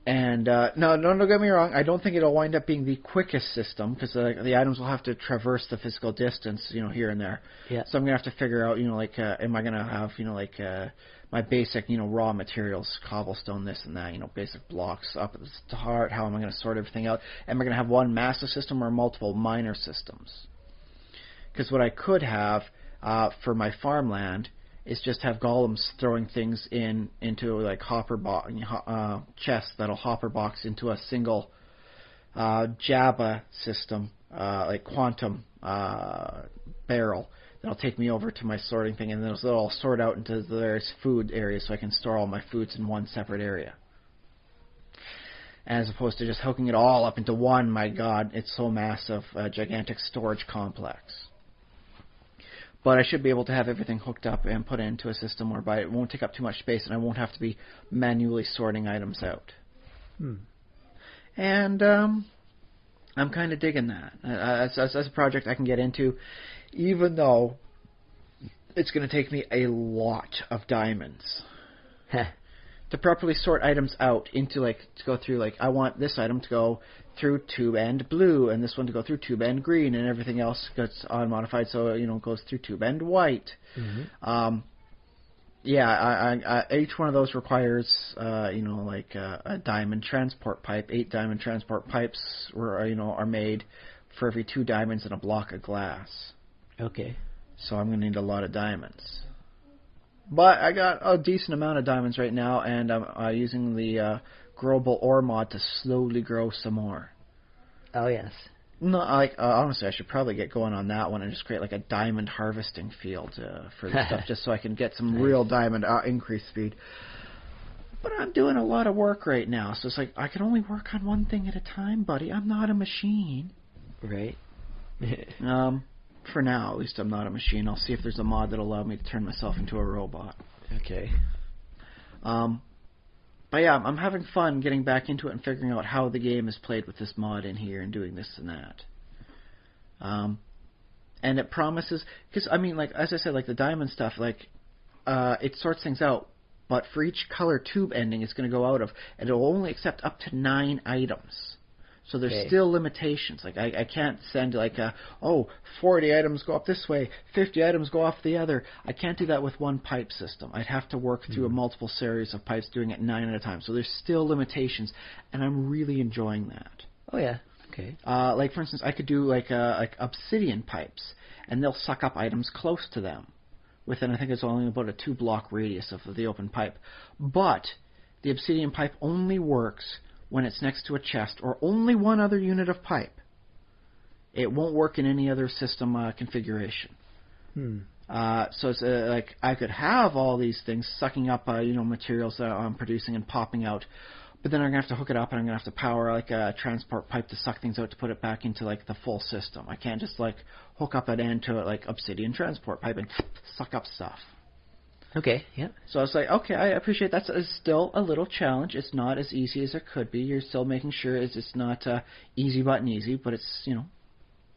And no, don't get me wrong, I don't think it'll wind up being the quickest system, because the items will have to traverse the physical distance, here and there. Yeah. So I'm going to have to figure out, am I going to have, my basic, raw materials, cobblestone, this and that, basic blocks up at the start, how am I going to sort everything out? Am I going to have one massive system or multiple minor systems? Because what I could have for my farmland is just have golems throwing things into like chests that'll hopper box into a single Jabba system, like quantum barrel that'll take me over to my sorting thing, and then it'll all sort out into the various food areas so I can store all my foods in one separate area. As opposed to just hooking it all up into one, my God, it's so massive, gigantic storage complex. But I should be able to have everything hooked up and put into a system whereby it won't take up too much space and I won't have to be manually sorting items out. And I'm kind of digging that. As a project I can get into, even though it's going to take me a lot of diamonds. To properly sort items out into, to go through, I want this item to go through tube end blue, and this one to go through tube end green, and everything else gets unmodified, so, it goes through tube end white. Mm-hmm. Each one of those requires, a diamond transport pipe. 8 diamond transport pipes are made for every 2 diamonds and a block of glass. Okay. So I'm going to need a lot of diamonds. But I got a decent amount of diamonds right now, and I'm using the growable ore mod to slowly grow some more. Oh, yes. No, honestly, I should probably get going on that one and just create like a diamond harvesting field for the stuff, just so I can get some real diamond increase speed. But I'm doing a lot of work right now, so it's like I can only work on one thing at a time, buddy. I'm not a machine. Right. For now, at least I'm not a machine. I'll see if there's a mod that'll allow me to turn myself into a robot. Okay. But yeah, I'm having fun getting back into it and figuring out how the game is played with this mod in here and doing this and that. And it promises, because I mean, like as I said, like the diamond stuff, like it sorts things out. But for each color tube ending it's going to go out of, and it will only accept up to 9 items. So there's still limitations. Like I can't send like 40 items go up this way, 50 items go off the other. I can't do that with one pipe system. I'd have to work through a multiple series of pipes, doing it 9 at a time. So there's still limitations, and I'm really enjoying that. Oh yeah. Okay. Like for instance, I could do like obsidian pipes, and they'll suck up items close to them, within I think it's only about a 2-block radius of the open pipe. But the obsidian pipe only works when it's next to a chest or only one other unit of pipe. It won't work in any other system configuration. So it's like I could have all these things sucking up materials that I'm producing and popping out, but then I'm going to have to hook it up and I'm going to have to power like a transport pipe to suck things out to put it back into like the full system. I can't just like hook up an end to it like obsidian transport pipe and suck up stuff. Okay, yeah. So I was like, okay, I appreciate that. It's still a little challenge. It's not as easy as it could be. You're still making sure it's not easy button easy, but it's,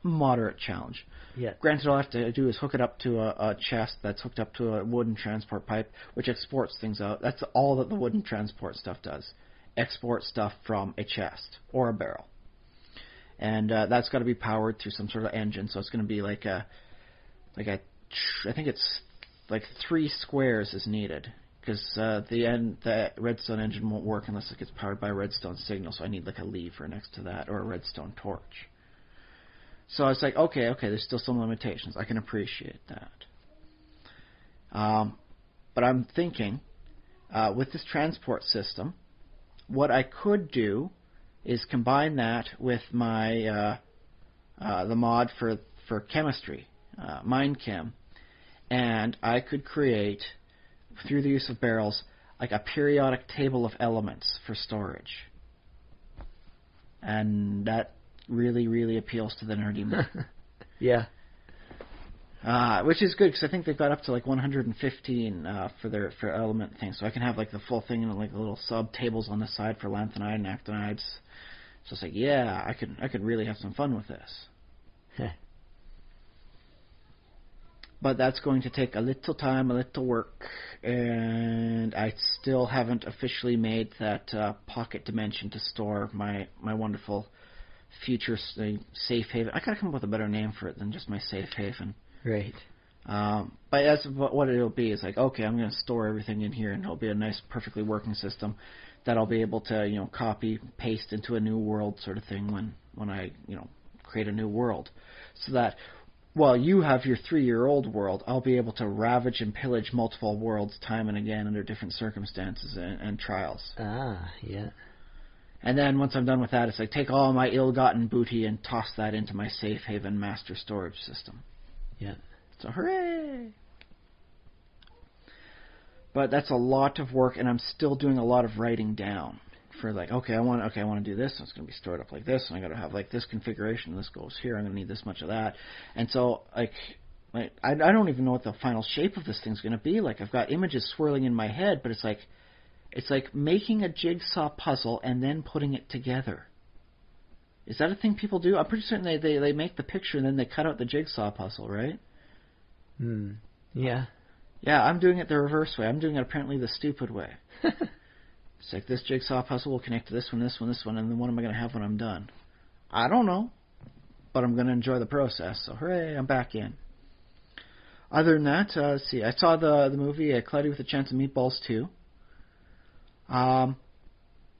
moderate challenge. Yeah. Granted, all I have to do is hook it up to a chest that's hooked up to a wooden transport pipe, which exports things out. That's all that the wooden transport stuff does. Export stuff from a chest or a barrel. And that's got to be powered through some sort of engine, so it's going to be I think it's like 3 squares is needed, because the redstone engine won't work unless it gets powered by a redstone signal, so I need like a lever next to that or a redstone torch. So I was like, okay, there's still some limitations. I can appreciate that. But I'm thinking, with this transport system, what I could do is combine that with my the mod for chemistry, MindChem, and I could create, through the use of barrels, like a periodic table of elements for storage. And that really, really appeals to the nerdy me. Yeah. Which is good, because I think they've got up to like 115 for element things. So I can have like the full thing and like the little sub tables on the side for lanthanide and actinides. So it's like, yeah, I could really have some fun with this. But that's going to take a little time, a little work, and I still haven't officially made that pocket dimension to store my wonderful future safe haven. I gotta come up with a better name for it than just my safe haven. Right. But that's what it'll be. It's like, okay, I'm going to store everything in here, and it'll be a nice, perfectly working system that I'll be able to, copy, paste into a new world sort of thing when I, create a new world. So that while you have your 3-year-old world, I'll be able to ravage and pillage multiple worlds time and again under different circumstances and trials. Ah, yeah. And then once I'm done with that, it's like, take all my ill-gotten booty and toss that into my safe haven master storage system. Yeah. So hooray! But that's a lot of work, and I'm still doing a lot of writing down for like, okay, I want to do this, and it's going to be stored up like this, and I got to have like this configuration, and this goes here. I'm going to need this much of that, and so like I don't even know what the final shape of this thing's going to be. Like I've got images swirling in my head, but it's like making a jigsaw puzzle and then putting it together. Is that a thing people do? I'm pretty certain they make the picture and then they cut out the jigsaw puzzle, right? Yeah. Yeah, I'm doing it the reverse way. I'm doing it apparently the stupid way. It's like this jigsaw puzzle will connect to this one, this one, this one, and then what am I going to have when I'm done? I don't know, but I'm going to enjoy the process. So hooray, I'm back in. Other than that, let's see. I saw the movie Cloudy with a Chance of Meatballs 2.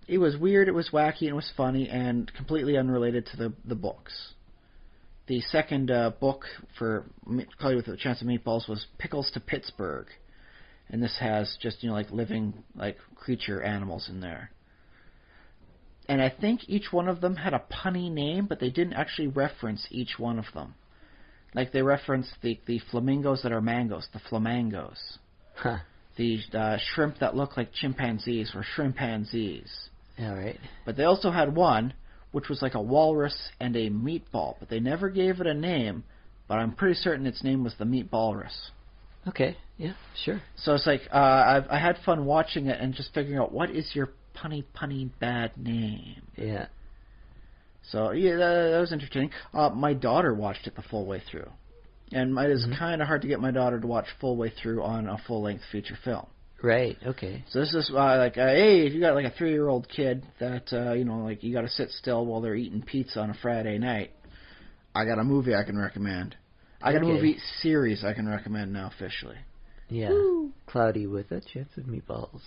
It was weird, it was wacky, and it was funny, and completely unrelated to the books. the second book for Cloudy with a Chance of Meatballs was Pickles to Pittsburgh, and this has just like living like creature animals in there. And I think each one of them had a punny name, but they didn't actually reference each one of them. Like they referenced the flamingos that are mangoes, the flamangos. Huh. The shrimp that look like chimpanzees were shrimpanzees. All right. But they also had one which was like a walrus and a meatball, but they never gave it a name, but I'm pretty certain its name was the Meatballrus. Okay, yeah, sure. So it's like, I had fun watching it and just figuring out what is your punny bad name. Yeah. So, yeah, that was entertaining. My daughter watched it the full way through. And it is kind of hard to get my daughter to watch full way through on a full-length feature film. Right, okay. So this is hey, if you got like a 3-year-old kid that, like you got to sit still while they're eating pizza on a Friday night, I got a movie I can recommend. I got a movie series I can recommend now officially. Yeah. Woo. Cloudy with a Chance of Meatballs.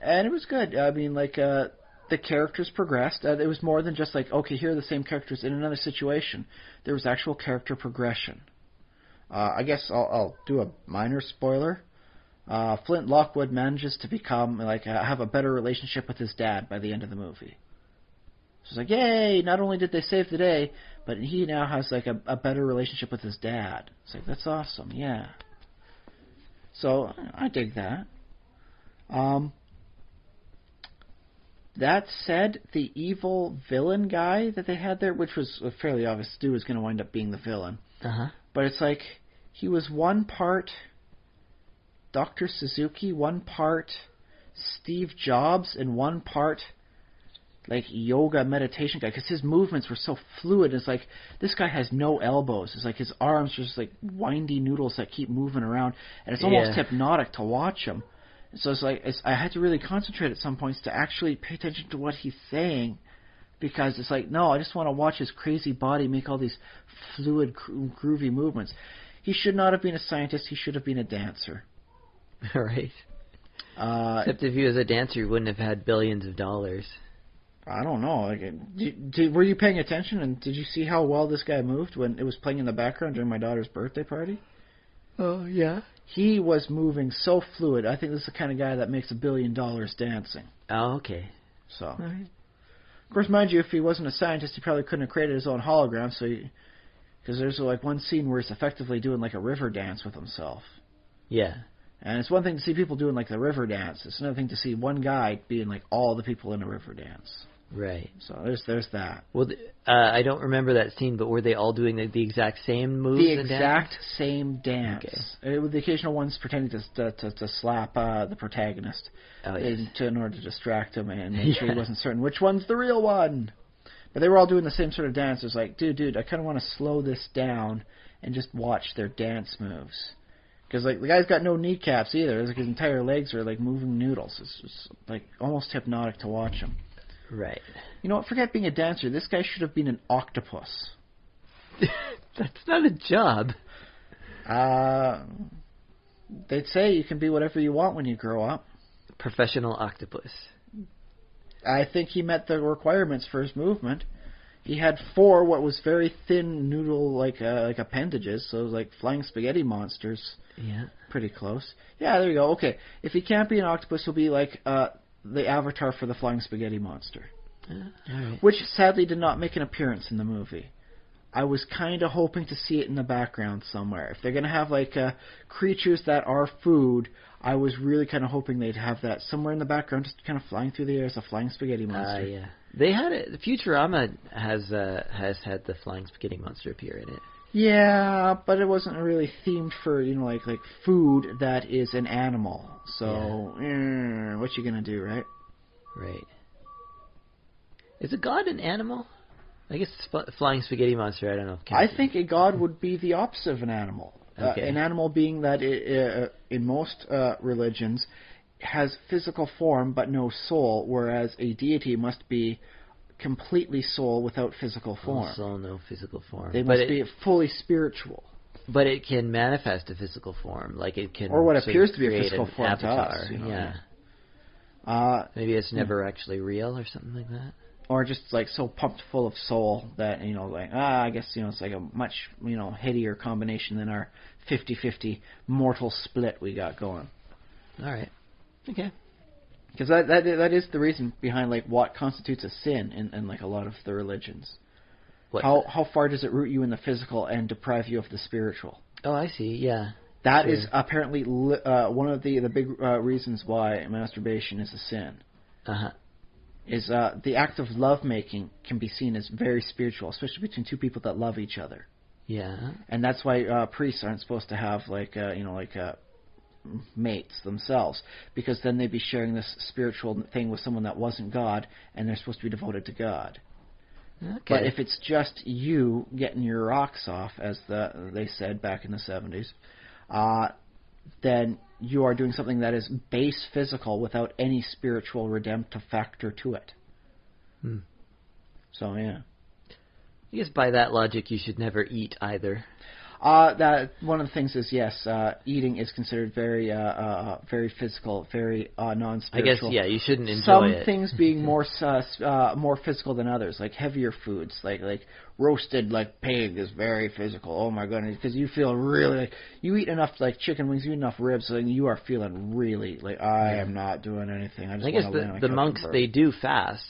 And it was good. I mean, like, the characters progressed. It was more than just like, okay, here are the same characters in another situation. There was actual character progression. I guess I'll do a minor spoiler. Flint Lockwood manages to become, have a better relationship with his dad by the end of the movie. So it's like, yay, not only did they save the day, but he now has, like, a better relationship with his dad. It's like, that's awesome, yeah. So, I dig that. That said, the evil villain guy that they had there, which was fairly obvious, Stu was going to wind up being the villain. Uh-huh. But it's like, he was one part Dr. Suzuki, one part Steve Jobs, and one part like yoga meditation guy, because his movements were so fluid. It's like, this guy has no elbows. It's like his arms are just like windy noodles that keep moving around, and it's almost hypnotic to watch him. So it's like, I had to really concentrate at some points to actually pay attention to what he's saying, because it's like, no, I just want to watch his crazy body make all these fluid, groovy movements. He should not have been a scientist. He should have been a dancer. Right. Except if he was a dancer, he wouldn't have had billions of dollars. I don't know. Were you paying attention, and did you see how well this guy moved when it was playing in the background during my daughter's birthday party? Oh, yeah. He was moving so fluid. I think this is the kind of guy that makes $1 billion dancing. Oh, okay. So, all right. Of course, mind you, if he wasn't a scientist, he probably couldn't have created his own hologram. So, because there's like one scene where he's effectively doing like a river dance with himself. Yeah. And it's one thing to see people doing like the river dance. It's another thing to see one guy being like all the people in a river dance. Right. So there's that. Well, I don't remember that scene, but were they all doing the exact same moves? The exact same dance. Okay. With the occasional ones pretending to slap the protagonist in order to distract him and make sure he wasn't certain which one's the real one. But they were all doing the same sort of dance. It was like, dude, I kind of want to slow this down and just watch their dance moves. Because like the guy's got no kneecaps either. It's like his entire legs are like moving noodles. It's like almost hypnotic to watch him. Right. You know what? Forget being a dancer. This guy should have been an octopus. That's not a job. They'd say you can be whatever you want when you grow up. Professional octopus. I think he met the requirements for his movement. He had 4 what was very thin noodle like appendages, so it was like flying spaghetti monsters. Yeah. Pretty close. Yeah, there you go. Okay, if he can't be an octopus, he'll be like the avatar for the flying spaghetti monster. All right. Which sadly did not make an appearance in the movie. I was kind of hoping to see it in the background somewhere. If they're going to have like creatures that are food, I was really kind of hoping they'd have that somewhere in the background, just kind of flying through the air as a flying spaghetti monster. Yeah. They had it. Futurama has had the flying spaghetti monster appear in it. Yeah, but it wasn't really themed for like food that is an animal. So what you gonna do, right? Right. Is a god an animal? I guess flying spaghetti monster. I don't know. I think a god would be the opposite of an animal. Okay. An animal being that in most religions has physical form but no soul, whereas a deity must be completely soul without physical form. No soul, no physical form. They must be fully spiritual. But it can manifest a physical form, like it can. Or what appears to be a create physical form avatar. to us. Yeah. Maybe it's never actually real or something like that. or just like so pumped full of soul that, you know, like, I guess, you know, it's like a much, you know, headier combination than our 50-50 mortal split we got going. All right. Okay. Because that is the reason behind like what constitutes a sin in like a lot of the religions. How far does it root you in the physical and deprive you of the spiritual? Oh, I see. Yeah. That is apparently one of the big reasons why masturbation is a sin. Uh-huh. Is the act of lovemaking can be seen as very spiritual, especially between two people that love each other. Yeah. And that's why priests aren't supposed to have like mates themselves, because then they'd be sharing this spiritual thing with someone that wasn't God, and they're supposed to be devoted to God. Okay. But if it's just you getting your rocks off, as they said back in the 70s, then you are doing something that is base physical without any spiritual redemptive factor to it. So, yeah. I guess by that logic, you should never eat either. That one of the things is, yes, eating is considered very physical, very non-spiritual. I guess, yeah, you shouldn't enjoy it. Some things being more physical than others, like heavier foods, like roasted like pig is very physical. Oh my goodness, because you feel really like you eat enough like chicken wings, you eat enough ribs, so you are feeling really like I am not doing anything. I guess the monks, they do fast.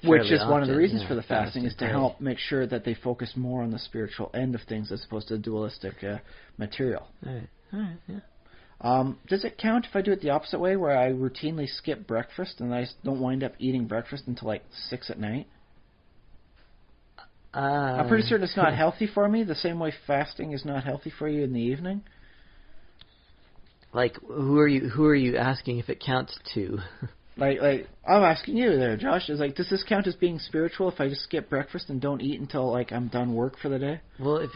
Which is one of the reasons for the fasting, is to help make sure that they focus more on the spiritual end of things as opposed to the dualistic material. All right, yeah. Does it count if I do it the opposite way, where I routinely skip breakfast and I don't wind up eating breakfast until like 6 at night? I'm pretty certain it's not healthy for me, the same way fasting is not healthy for you in the evening. Like, who are you asking if it counts to? Like I'm asking you there, Josh. Is like, does this count as being spiritual if I just skip breakfast and don't eat until like I'm done work for the day? Well, if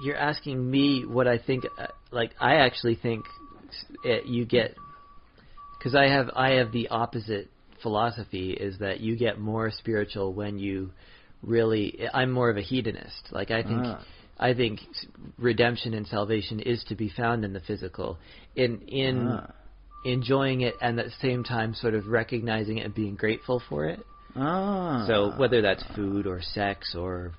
you're asking me what I think, like I actually think you get, because I have the opposite philosophy, is that you get more spiritual when you really. I'm more of a hedonist. Like I think redemption and salvation is to be found in the physical, in enjoying it, and at the same time sort of recognizing it and being grateful for it. So whether that's food or sex or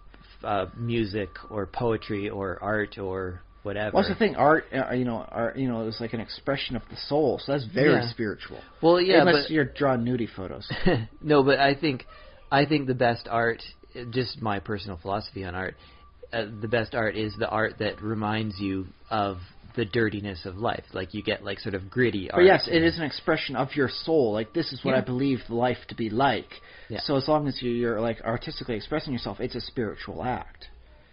music or poetry or art or whatever. Well, that's the thing. Art is like an expression of the soul, so that's very spiritual. Well, yeah, unless you're drawing nudie photos. No, but I think the best art, just my personal philosophy on art, the best art is the art that reminds you of the dirtiness of life. Like you get like sort of gritty art. But yes, it is an expression of your soul. Like, this is what I believe life to be like. Yeah. So as long as you're like artistically expressing yourself, it's a spiritual act.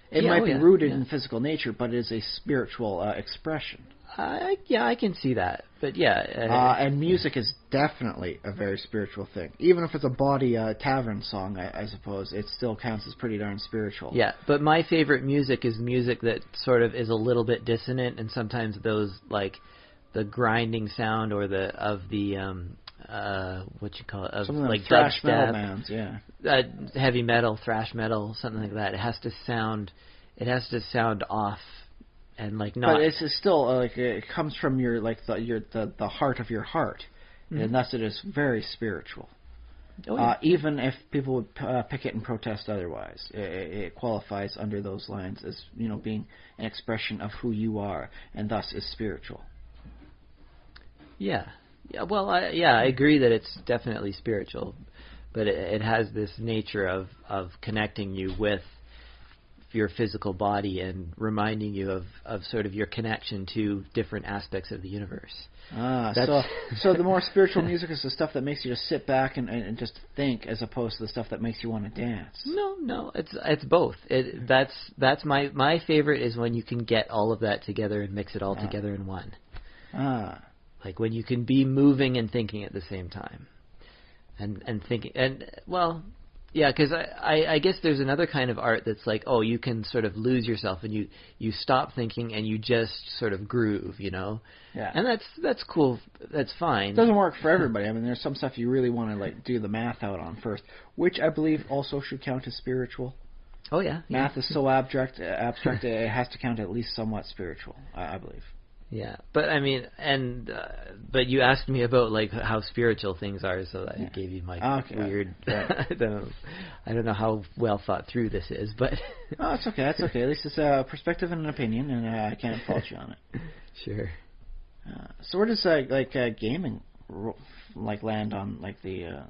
It might be rooted in physical nature, but it is a spiritual expression. I can see that. But and music is definitely a very spiritual thing. Even if it's a bawdy tavern song, I suppose, it still counts as pretty darn spiritual. Yeah, but my favorite music is music that sort of is a little bit dissonant, and sometimes those, like, the grinding sound or what you call it, of something like thrash dubstep, metal bands, yeah. Heavy metal, thrash metal, something like that. It has to sound off. And like not, but it's still like it comes from your like the heart of your heart, and thus it is very spiritual. Oh, yeah. Even if people would picket and protest otherwise, it qualifies under those lines as being an expression of who you are, and thus is spiritual. Yeah. Well, I agree that it's definitely spiritual, but it has this nature of connecting you with your physical body and reminding you of sort of your connection to different aspects of the universe. So the more spiritual music is the stuff that makes you just sit back and just think, as opposed to the stuff that makes you want to dance. No, it's both. That's my favorite is when you can get all of that together and mix it all together in one. Like when you can be moving and thinking at the same time, and thinking Yeah, because I guess there's another kind of art that's like, you can sort of lose yourself and you stop thinking and you just sort of groove, Yeah. And that's cool. That's fine. It doesn't work for everybody. I mean, there's some stuff you really want to like do the math out on first, which I believe also should count as spiritual. Oh yeah. Math is so abstract it has to count at least somewhat spiritual, I believe. Yeah, but I mean, but you asked me about like how spiritual things are, so I gave you my weird. I don't know how well thought through this is, but oh, it's okay. That's okay. At least it's a perspective and an opinion, and I can't fault you on it. Sure. So where does gaming land on like the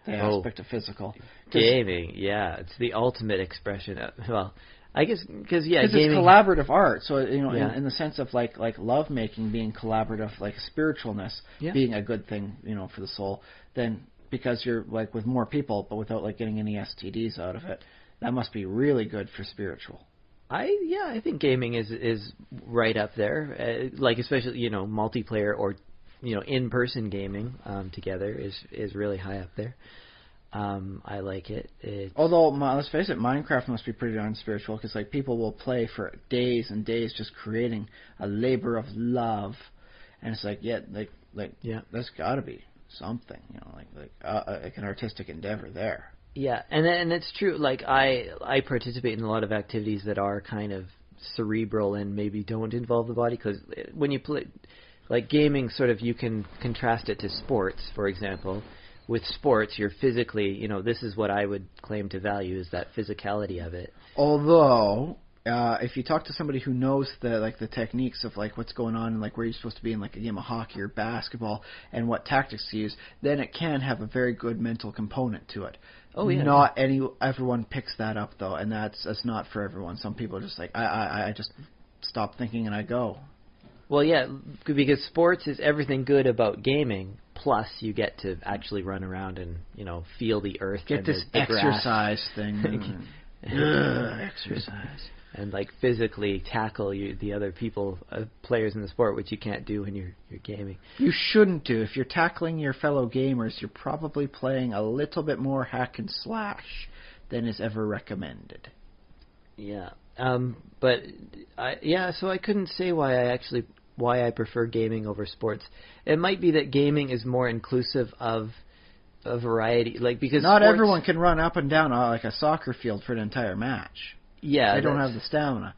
aspect of physical gaming? Yeah, it's the ultimate expression of, well, I guess because it's collaborative art. So in the sense of like love making being collaborative, like spiritualness being a good thing, for the soul. Then because you're like with more people, but without like getting any STDs out of it, that must be really good for spiritual. I think gaming is right up there. Like especially multiplayer or in-person gaming together is really high up there. I like it. Although, let's face it, Minecraft must be pretty darn spiritual because like people will play for days and days just creating a labor of love, and it's like that's got to be something, like an artistic endeavor there. Yeah, and it's true. Like I participate in a lot of activities that are kind of cerebral and maybe don't involve the body because when you play, like gaming, sort of you can contrast it to sports, for example. With sports, you're physically, this is what I would claim to value is that physicality of it. Although, if you talk to somebody who knows the techniques of like what's going on and like where you're supposed to be in like a game of hockey or basketball and what tactics to use, then it can have a very good mental component to it. Oh yeah. Not everyone picks that up though, and that's not for everyone. Some people are just like I just stop thinking and I go. Well, yeah, because sports is everything good about gaming. Plus, you get to actually run around and feel the earth. Get and this the exercise thing. Exercise. And like physically tackle the other people, players in the sport, which you can't do when you're gaming. You shouldn't do. If you're tackling your fellow gamers, you're probably playing a little bit more hack and slash than is ever recommended. Yeah. So I couldn't say why I prefer gaming over sports. It might be that gaming is more inclusive of a variety, like because not sports, everyone can run up and down like a soccer field for an entire match. Yeah, they don't have the stamina.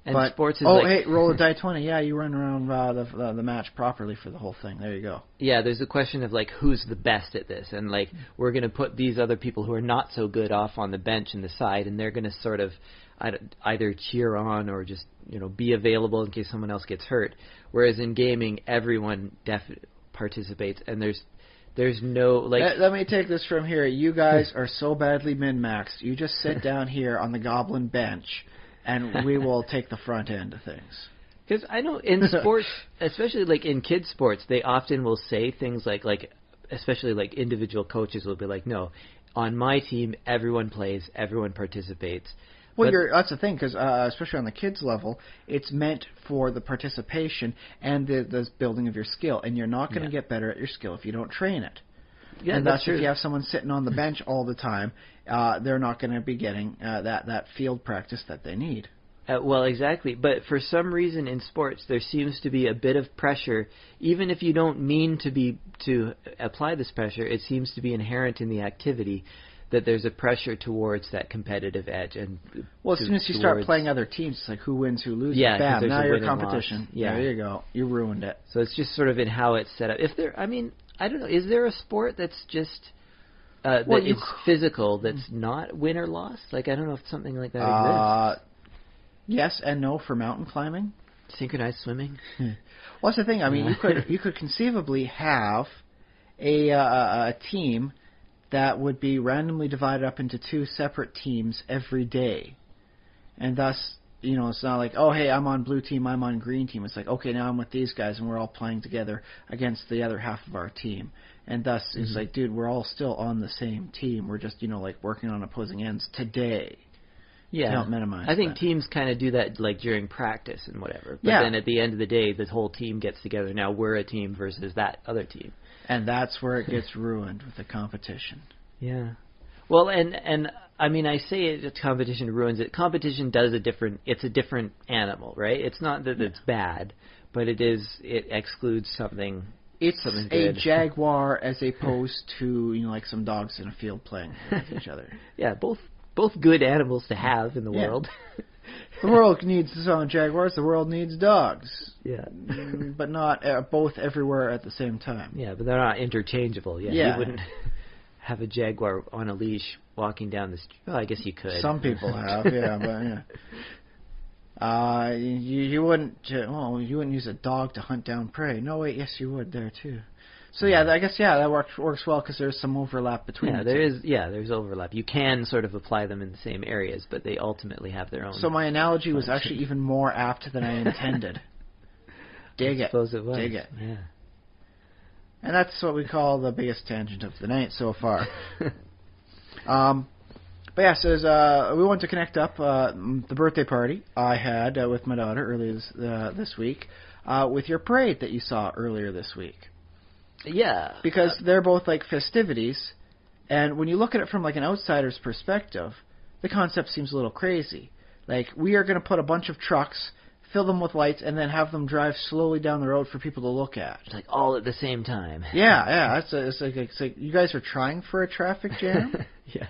And but, sports is hey, roll a die 20. Yeah, you run around the match properly for the whole thing. There you go. Yeah, there's a question of like who's the best at this, and like we're going to put these other people who are not so good off on the bench and the side, and they're going to sort of either cheer on or just be available in case someone else gets hurt. Whereas in gaming, everyone participates, and there's no like. Let me take this from here. You guys are so badly min-maxed. You just sit down here on the goblin bench, and we will take the front end of things. Because I know in sports, especially like in kids' sports, they often will say things like especially like individual coaches will be like, no, on my team, everyone plays, everyone participates. Well, that's the thing, because especially on the kids level, it's meant for the participation and the building of your skill, and you're not going to get better at your skill if you don't train it. Yeah, and that's true. If you have someone sitting on the bench all the time, they're not going to be getting that field practice that they need. Well, exactly. But for some reason in sports, there seems to be a bit of pressure, even if you don't mean to apply this pressure. It seems to be inherent in the activity. That there's a pressure towards that competitive edge, and as soon as you start playing other teams, it's like who wins, who loses. Yeah, bam! Now you're competition. Yeah, there you go. You ruined it. So it's just sort of in how it's set up. I don't know. Is there a sport that's just is physical that's not win or loss? Like I don't know if something like that exists. Yes and no for mountain climbing. Synchronized swimming. Well, that's the thing. I mean, you could conceivably have a team that would be randomly divided up into two separate teams every day. And thus, it's not like, oh, hey, I'm on blue team, I'm on green team. It's like, okay, now I'm with these guys, and we're all playing together against the other half of our team. And thus, it's like, dude, we're all still on the same team. We're just, working on opposing ends today. Yeah. To help minimize I think that. Teams kind of do that, like, during practice and whatever. But then at the end of the day, the whole team gets together. Now we're a team versus that other team. And that's where it gets ruined with the competition. Yeah. Well, and I mean, I say competition ruins it. Competition does it's a different animal, right? It's not that it's bad, but it excludes something. It's something a good. jaguar as opposed to, like some dogs in a field playing with each other. Yeah, both good animals to have in the world. The world needs jaguars. The world needs dogs. Yeah. But not both everywhere at the same time. Yeah, but they're not interchangeable. Yeah. You wouldn't have a jaguar on a leash walking down the street. Well, I guess you could. Some people have, yeah, but yeah. You wouldn't. You wouldn't use a dog to hunt down prey. No, wait, yes, you would there too. So yeah, I guess that works well because there's some overlap between. Yeah, there's overlap. You can sort of apply them in the same areas, but they ultimately have their own. So my analogy was actually even more apt than I intended. Dig I suppose it was. Dig it. Yeah. And that's what we call the biggest tangent of the night so far. But yeah, so we want to connect up the birthday party I had with my daughter earlier this week with your parade that you saw earlier this week. Yeah. Because they're both like festivities, and when you look at it from like an outsider's perspective, the concept seems a little crazy. Like, we are going to put a bunch of trucks, fill them with lights, and then have them drive slowly down the road for people to look at. It's like all at the same time. Yeah. It's like you guys are trying for a traffic jam. Yeah.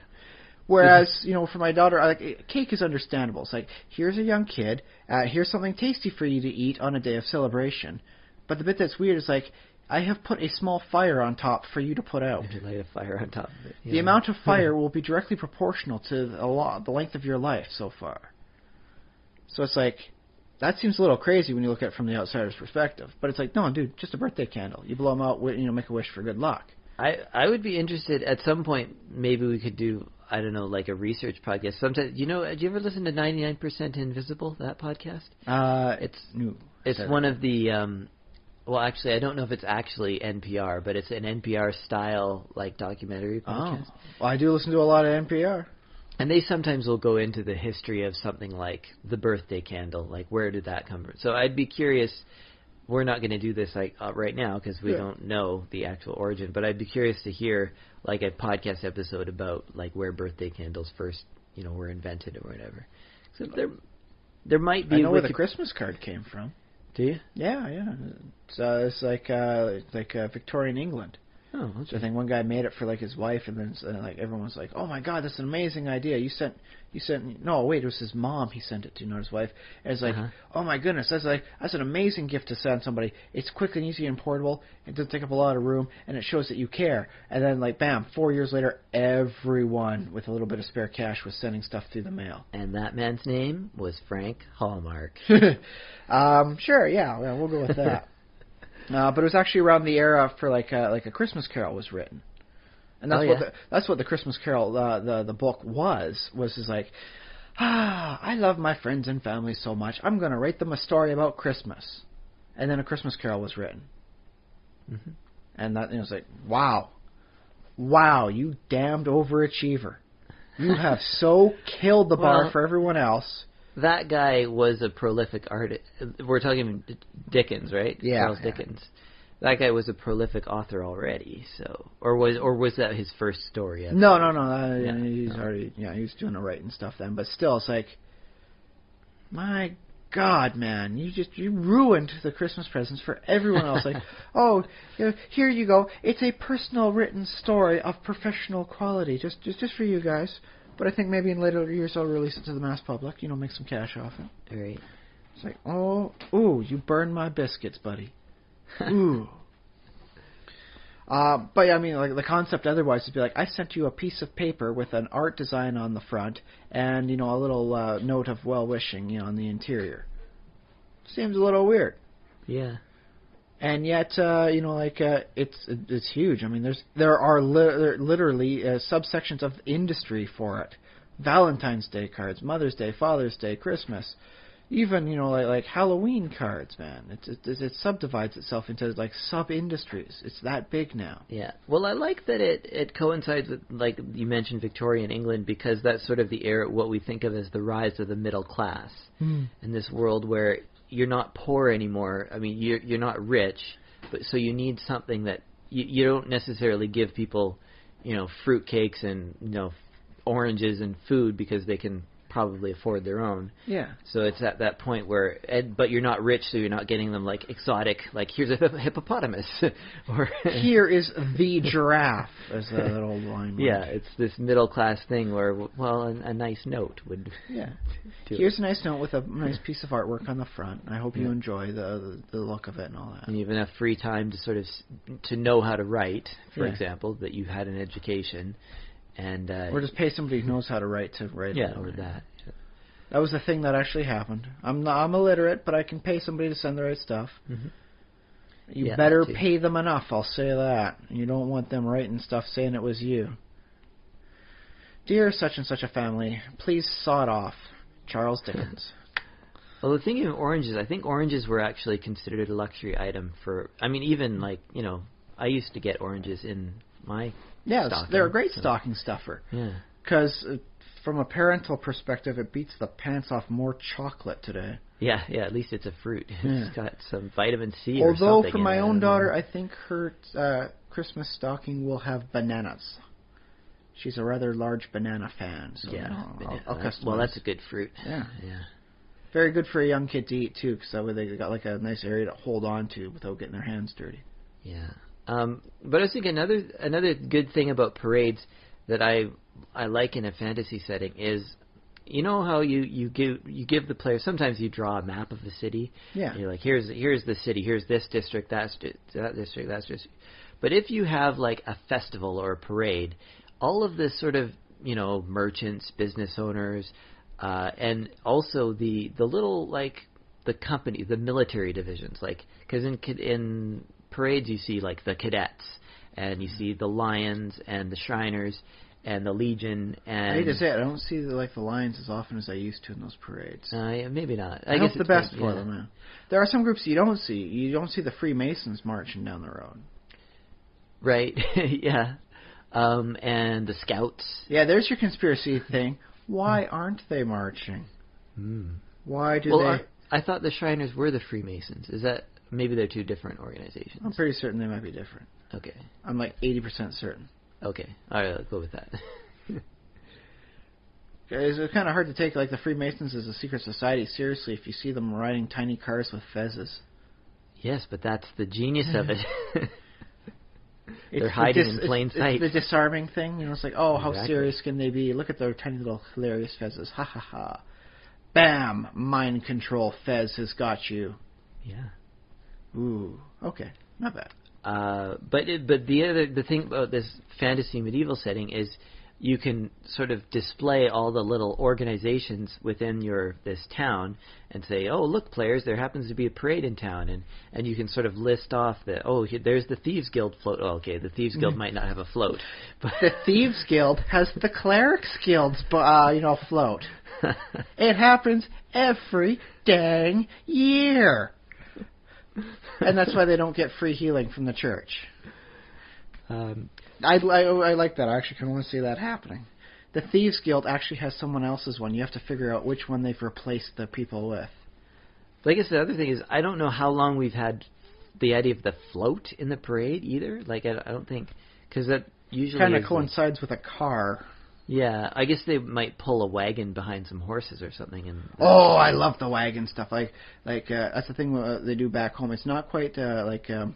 Whereas, for my daughter, like, cake is understandable. It's like, here's a young kid, here's something tasty for you to eat on a day of celebration. But the bit that's weird is like, I have put a small fire on top for you to put out. You light a fire on top of it. Yeah. The amount of fire will be directly proportional to the length of your life so far. So it's like, that seems a little crazy when you look at it from the outsider's perspective. But it's like, no, dude, just a birthday candle. You blow them out, make a wish for good luck. I would be interested, at some point, maybe we could do, I don't know, like a research podcast. Sometimes, do you ever listen to 99% Invisible, that podcast? It's one of the, well, actually, I don't know if it's actually NPR, but it's an NPR-style, like, documentary podcast. Oh, well, I do listen to a lot of NPR. And they sometimes will go into the history of something like the birthday candle, like where did that come from? So I'd be curious. We're not going to do this right now because we don't know the actual origin, but I'd be curious to hear like a podcast episode about like where birthday candles first, were invented or whatever. So there might be. I know where the Christmas card came from. Do you? Yeah. It's like Victorian England. Oh, okay. So I think one guy made it for like his wife, and then like everyone was like, "Oh my God, that's an amazing idea! You sent no, wait, it was his mom. He sent it to, not his wife." And it's like, "Oh my goodness, that's an amazing gift to send somebody. It's quick and easy and portable. It doesn't take up a lot of room, and it shows that you care." And then like, bam, 4 years later, everyone with a little bit of spare cash was sending stuff through the mail. And that man's name was Frank Hallmark. Sure, yeah, we'll go with that. But it was actually around the era for like a Christmas Carol was written, and that's what the Christmas Carol the book was like, I love my friends and family so much, I'm gonna write them a story about Christmas, and then a Christmas Carol was written, and that it was like, wow, you damned overachiever, you have so killed the bar for everyone else. That guy was a prolific artist. We're talking Dickens, right? Yeah. Charles Dickens. That guy was a prolific author already, so or was that his first story? No. He's already he was doing the writing stuff then, but still, it's like, my God, man, you ruined the Christmas presents for everyone else. Like, oh, here you go. It's a personal written story of professional quality, just for you guys. But I think maybe in later years I'll release it to the mass public, make some cash off it. Right. It's like, you burned my biscuits, buddy. Ooh. But yeah, I mean, like the concept otherwise would be like, I sent you a piece of paper with an art design on the front and, a little note of well-wishing, on the interior. Seems a little weird. Yeah. And yet, it's huge. I mean, there are literally subsections of industry for it. Valentine's Day cards, Mother's Day, Father's Day, Christmas, even like Halloween cards. Man, it subdivides itself into like sub-industries. It's that big now. Yeah. Well, I like that it coincides with, like you mentioned, Victorian England, because that's sort of the era, what we think of as the rise of the middle class in this world where you're not poor anymore. I mean, you're not rich, but so you need something that you don't necessarily give people, fruit cakes and oranges and food because they can probably afford their own. Yeah. So it's at that point where, but you're not rich, so you're not getting them like exotic, like here's a hippopotamus, or here is the giraffe, as that old line. Yeah, it's this middle class thing where, well, a nice note would. Yeah. do Here's it. a nice note with a nice piece of artwork on the front. I hope you Yeah. enjoy the look of it and all that. And you have enough free time to sort of to know how to write, for Yeah. example, that you've had an education, and Or just pay somebody who knows how to write it. yeah, or that. That was the thing that actually happened. I'm illiterate, but I can pay somebody to send the right stuff. Mm-hmm. You Yeah, better too. pay them enough, I'll say that. You don't want them writing stuff saying it was you. Dear such and such a family, please saw it off. Charles Dickens. Well, the thing of oranges, I think oranges were actually considered a luxury item for. I mean, even like I used to get oranges in my Yeah, stocking, they're a great so- stocking stuffer. Yeah. Because from a parental perspective, it beats the pants off more chocolate today. Yeah, at least it's a fruit. Yeah. It's got some vitamin C or Although something for in my it, I own don't know. daughter, I think her Christmas stocking will have bananas. She's a rather large banana fan. So Yeah, I'll customize. well, that's a good fruit. Yeah. Yeah. Very good for a young kid to eat too, because that way they got like a nice area to hold on to without getting their hands dirty. Yeah. But I was thinking another good thing about parades that I like in a fantasy setting is, how you give the player, sometimes you draw a map of the city. Yeah. You're like, here's the city, here's this district, that district, that district. But if you have like a festival or a parade, all of this sort of merchants, business owners, and also the little like the company, the military divisions, like because in parades you see like the cadets and you see the Lions and the Shriners and the Legion and I hate to say it, I don't see the Lions as often as I used to in those parades. yeah, maybe not. I guess hope the it's best good, for yeah. them. Man. There are some groups you don't see. You don't see the Freemasons marching down the road. Right? Yeah. And the Scouts. Yeah, there's your conspiracy thing. Why aren't they marching? Why do they? I thought the Shriners were the Freemasons. Is that maybe they're two different organizations? I'm pretty certain they might be different. Okay. I'm like 80% certain. Okay. All right. Let's go with that. It's kind of hard to take like the Freemasons as a secret society seriously if you see them riding tiny cars with fezzes. Yes, but that's the genius of it. They're It's hiding in plain sight. It's the disarming thing. It's like, oh, how Exactly. serious can they be? Look at their tiny little hilarious fezzes. Ha ha ha. Bam! Mind control fez has got you. Yeah. Ooh. Okay. Not bad. But the thing about this fantasy medieval setting is you can sort of display all the little organizations within this town and say, oh, look, players, there happens to be a parade in town, and you can sort of list off that, there's the Thieves Guild float. Oh, okay, the Thieves Guild might not have a float, but The Thieves Guild has the Clerics Guild's, float. It happens every dang year. And that's why they don't get free healing from the church. I like that. I actually kind of want to see that happening. The Thieves Guild actually has someone else's one. You have to figure out which one they've replaced the people with. I guess the other thing is I don't know how long we've had the idea of the float in the parade either. Like I don't think because that usually Kind of is coincides with a car. yeah, I guess they might pull a wagon behind some horses or something. And Oh, I love the wagon stuff. Like that's the thing they do back home. It's not quite a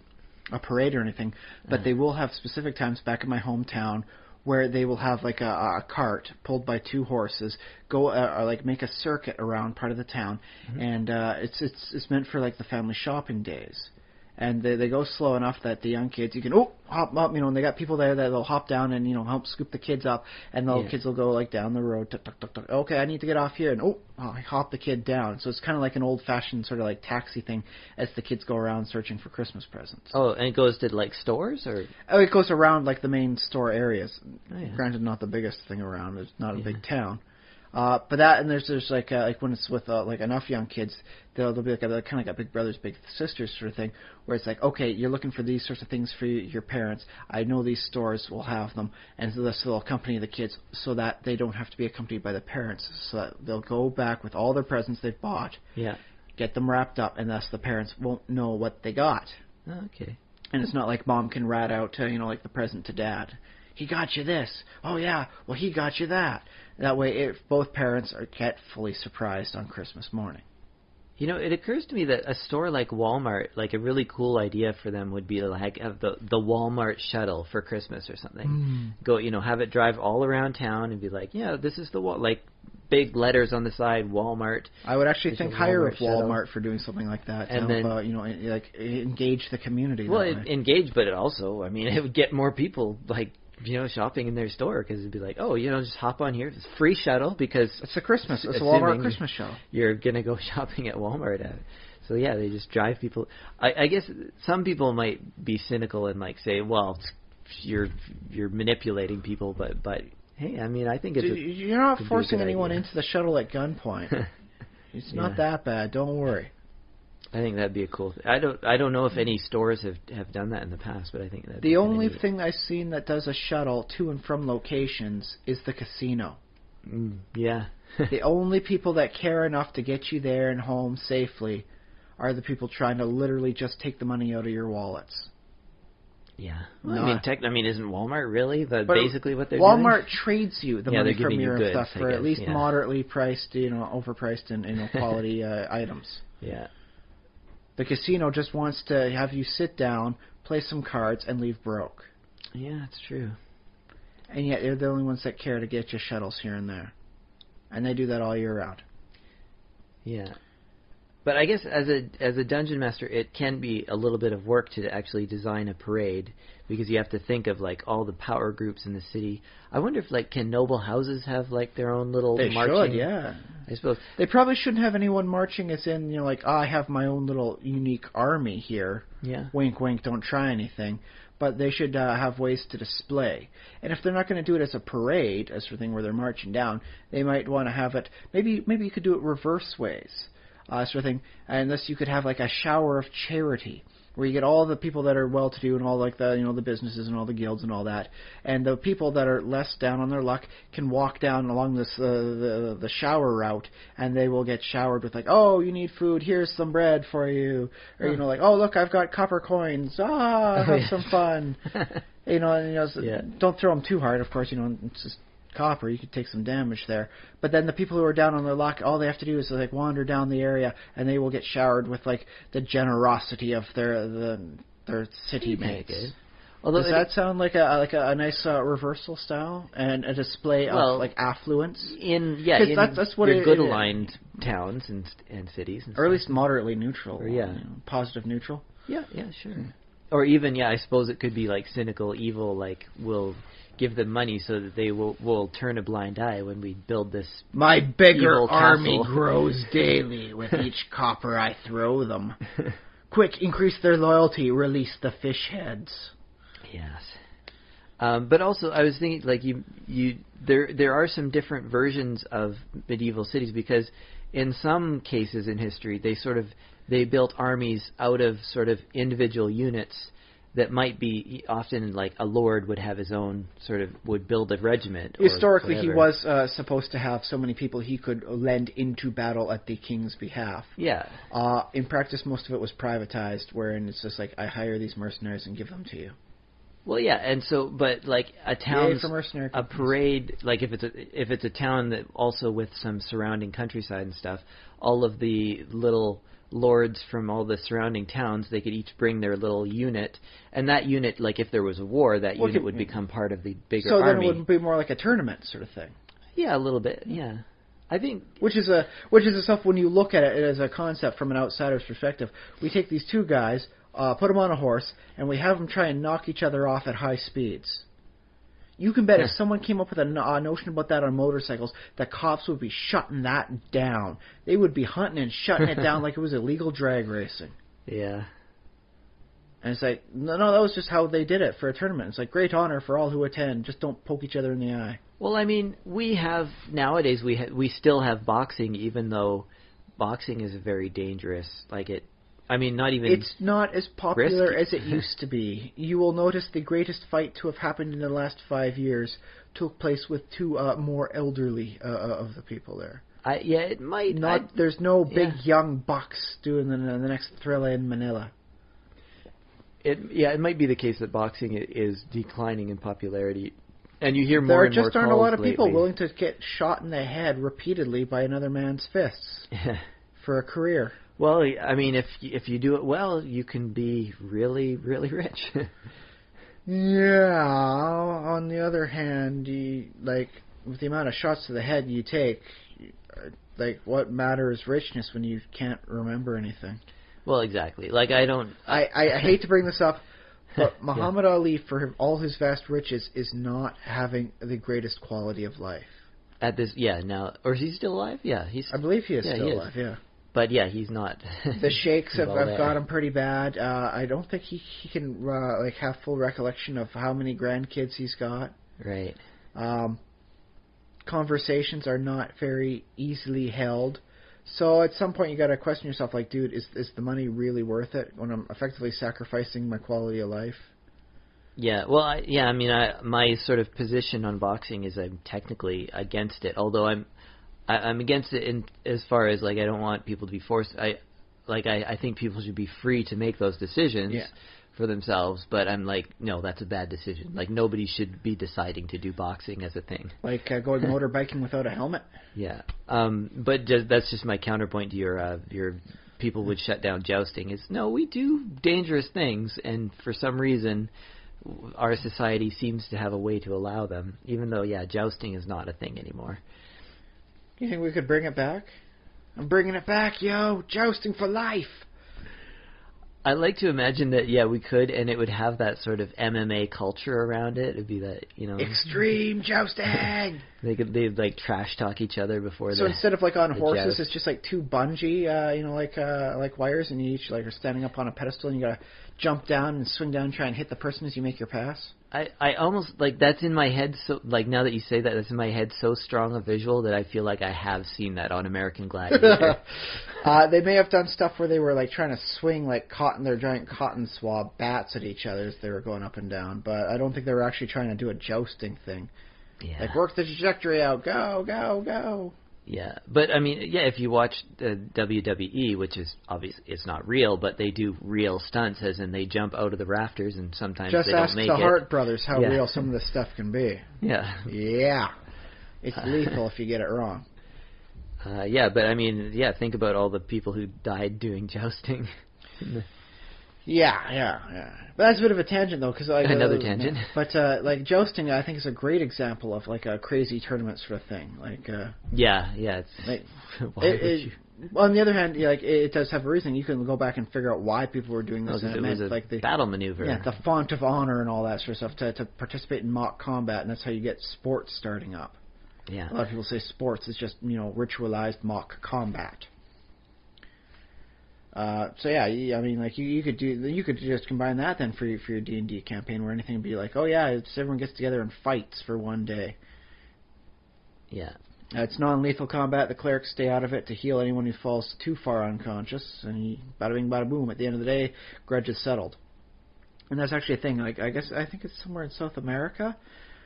parade or anything, but they will have specific times back in my hometown where they will have like a cart pulled by two horses go or like make a circuit around part of the town, and it's meant for like the family shopping days. And they go slow enough that the young kids, you can hop up, and they got people there that they'll hop down and help scoop the kids up, and the kids will go like down the road, tuk, tuk, tuk, tuk. Okay, I need to get off here, and I hop the kid down. So it's kind of like an old-fashioned sort of like taxi thing as the kids go around searching for Christmas presents. Oh, and it goes to like stores or It goes around like the main store areas. Oh, yeah. Granted, not the biggest thing around. It's not a big town. But that, and there's like when it's with like enough young kids, they'll be like kind of like a big brothers, big sisters sort of thing, where it's like, okay, you're looking for these sorts of things for your parents. I know these stores will have them, and so they'll accompany the kids so that they don't have to be accompanied by the parents. So that they'll go back with all their presents they've bought, get them wrapped up, and thus the parents won't know what they got. Oh, okay. And it's not like mom can rat out, like the present to dad. he got you this. Oh yeah, well he got you that. That way, both parents get fully surprised on Christmas morning. You know, it occurs to me that a store like Walmart, like a really cool idea for them would be to like have the Walmart shuttle for Christmas or something. Go, have it drive all around town and be like, yeah, this is the like big letters on the side, Walmart. I would actually think higher of Walmart shuttle. for doing something like that. And to then, help, like engage the community. Well, engage, but it also, I mean, it would get more people like. Shopping in their store because it'd be like, oh, just hop on here. It's free shuttle because it's a Walmart Christmas show. You're gonna go shopping at Walmart. So yeah, they just drive people. I guess some people might be cynical and like say, well, you're manipulating people, but hey, I mean, I think you're not forcing anyone into the shuttle at gunpoint. It's not that bad. Don't worry. I think that'd be a cool thing. I don't know if any stores have done that in the past, but I think that'd the only thing I've seen that does a shuttle to and from locations is the casino. Yeah. The only people that care enough to get you there and home safely are the people trying to literally just take the money out of your wallets. Yeah. Well, I mean, isn't Walmart really basically what they're Walmart doing? trades you the money from your goods, stuff for at least moderately priced, overpriced and quality items. Yeah. The casino just wants to have you sit down, play some cards, and leave broke. Yeah, that's true. And yet they're the only ones that care to get you shuttles here and there. And they do that all year round. Yeah. But I guess as a dungeon master, it can be a little bit of work to actually design a parade because you have to think of like all the power groups in the city. I wonder if like can noble houses have like their own little marching? They should, yeah. I suppose they probably shouldn't have anyone marching as in I have my own little unique army here. Yeah. Wink, wink. Don't try anything. But they should have ways to display. And if they're not going to do it as a parade, as for thing where they're marching down, they might want to have it. Maybe you could do it reverse ways. Sort of thing, and thus you could have like a shower of charity, where you get all the people that are well-to-do and all like the businesses and all the guilds and all that, and the people that are less down on their luck can walk down along this the shower route, and they will get showered with like, oh, you need food, here's some bread for you, or like, oh look, I've got copper coins, have some fun, don't throw them too hard, of course, it's just copper, you could take some damage there. But then the people who are down on their luck, all they have to do is like wander down the area, and they will get showered with like the generosity of their city mates. Does that sound like a nice reversal style and a display of like affluence? That's what your good-aligned towns and cities, and or at least moderately neutral, or positive neutral. Yeah, sure. Or even I suppose it could be like cynical evil, like will give them money so that they will turn a blind eye when we build this. My bigger army castle grows daily with each copper I throw them. Quick, increase their loyalty. Release the fish heads. Yes. But also, I was thinking, like there are some different versions of medieval cities because in some cases in history they built armies out of sort of individual units that might be often like a lord would have his own would build a regiment. Historically, he was supposed to have so many people he could lend into battle at the king's behalf. Yeah. In practice, most of it was privatized, wherein it's just like I hire these mercenaries and give them to you. Well, yeah, and so, but like a town, a parade, like if it's a town that also with some surrounding countryside and stuff, all of the little lords from all the surrounding towns, they could each bring their little unit, and that unit, like if there was a war, that unit would become part of the bigger army. So then it would be more like a tournament sort of thing. Yeah, a little bit. Yeah, I think which is a stuff when you look at it as a concept from an outsider's perspective. We take these two guys, put them on a horse, and we have them try and knock each other off at high speeds. You can bet if someone came up with a notion about that on motorcycles, the cops would be shutting that down. They would be hunting and shutting it down like it was illegal drag racing. Yeah. And it's like, no, that was just how they did it for a tournament. It's like, great honor for all who attend. Just don't poke each other in the eye. Well, I mean, nowadays we still have boxing, even though boxing is very dangerous. It's not as popular as it used to be. You will notice the greatest fight to have happened in the last 5 years took place with two more elderly of the people there. It might. There's no big young bucks doing the next Thrilla in Manila. It might be the case that boxing is declining in popularity And you hear more there and more just aren't a lot of people lately. willing to get shot in the head repeatedly by another man's fists for a career. Well, I mean, if you do it well, you can be really, really rich. Yeah. On the other hand, with the amount of shots to the head you take, like, what matters richness when you can't remember anything? Well, exactly. Like, I hate to bring this up, but Muhammad Yeah. Ali, for all his vast riches, is not having the greatest quality of life. At this, now, or is he still alive? Yeah, I believe he is Yeah, still he is. alive, yeah. But yeah, he's not. The sheiks have well there. got him pretty bad. I don't think he can have full recollection of how many grandkids he's got. Right. Conversations are not very easily held. So at some point you got to question yourself, like, dude, is the money really worth it when I'm effectively sacrificing my quality of life? Yeah. Well, I mean, my sort of position on boxing is I'm technically against it, although I'm against it in as far as, like, I don't want people to be forced. I think people should be free to make those decisions for themselves, but I'm like, no, that's a bad decision. Like, nobody should be deciding to do boxing as a thing. Like going motorbiking without a helmet? Yeah. But that's just my counterpoint to your people would shut down jousting is, no, we do dangerous things, and for some reason our society seems to have a way to allow them, even though, jousting is not a thing anymore. You think we could bring it back? I'm bringing it back, yo! Jousting for life! I like to imagine that, we could, and it would have that sort of MMA culture around it. It'd be that, Extreme jousting! they'd like trash talk each other before. So instead of like on horses, joust. it's just like two bungee, like wires, and you each like are standing up on a pedestal, and you gotta jump down and swing down, and try and hit the person as you make your pass. I almost, like, that's in my head, so, like, now that you say that, that's in my head so strong a visual that I feel like I have seen that on American Gladiator. They may have done stuff where they were, like, trying to swing, like, their giant cotton swab bats at each other as they were going up and down, but I don't think they were actually trying to do a jousting thing. Yeah. Like, work the trajectory out, go, go, go. Yeah, but I mean, if you watch WWE, which is obviously it's not real, but they do real stunts, as in they jump out of the rafters, and sometimes Just they don't ask make the it. Hart brothers how real some of this stuff can be. Yeah. Yeah. It's lethal if you get it wrong. But I mean, think about all the people who died doing jousting. Yeah. But that's a bit of a tangent, though, because like another tangent. But like jousting, I think is a great example of like a crazy tournament sort of thing. Like it's like, why would you? On the other hand, it does have a reason. You can go back and figure out why people were doing this. It and was a like the battle maneuver. Yeah, the font of honor and all that sort of stuff to participate in mock combat, and that's how you get sports starting up. Yeah. A lot of people say sports is just ritualized mock combat. So I mean, like you could just combine that then for your D&D campaign, where anything would be like, everyone gets together and fights for one day. Yeah. It's non-lethal combat. The clerics stay out of it to heal anyone who falls too far unconscious, and bada bing, bada boom. At the end of the day, grudge is settled. And that's actually a thing. Like I think it's somewhere in South America,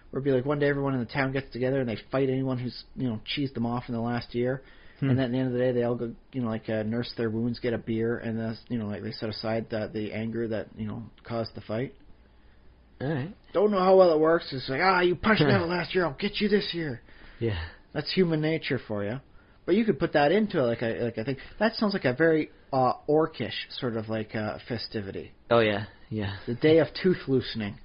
where it'd be like one day everyone in the town gets together and they fight anyone who's cheesed them off in the last year. And then at the end of the day, they all go, nurse their wounds, get a beer, and they set aside the anger that caused the fight. All right. Don't know how well it works. It's like, you punched me out last year, I'll get you this year. Yeah. That's human nature for you. But you could put that into like a thing. That sounds like a very orcish sort of like festivity. Oh yeah. The day of tooth loosening.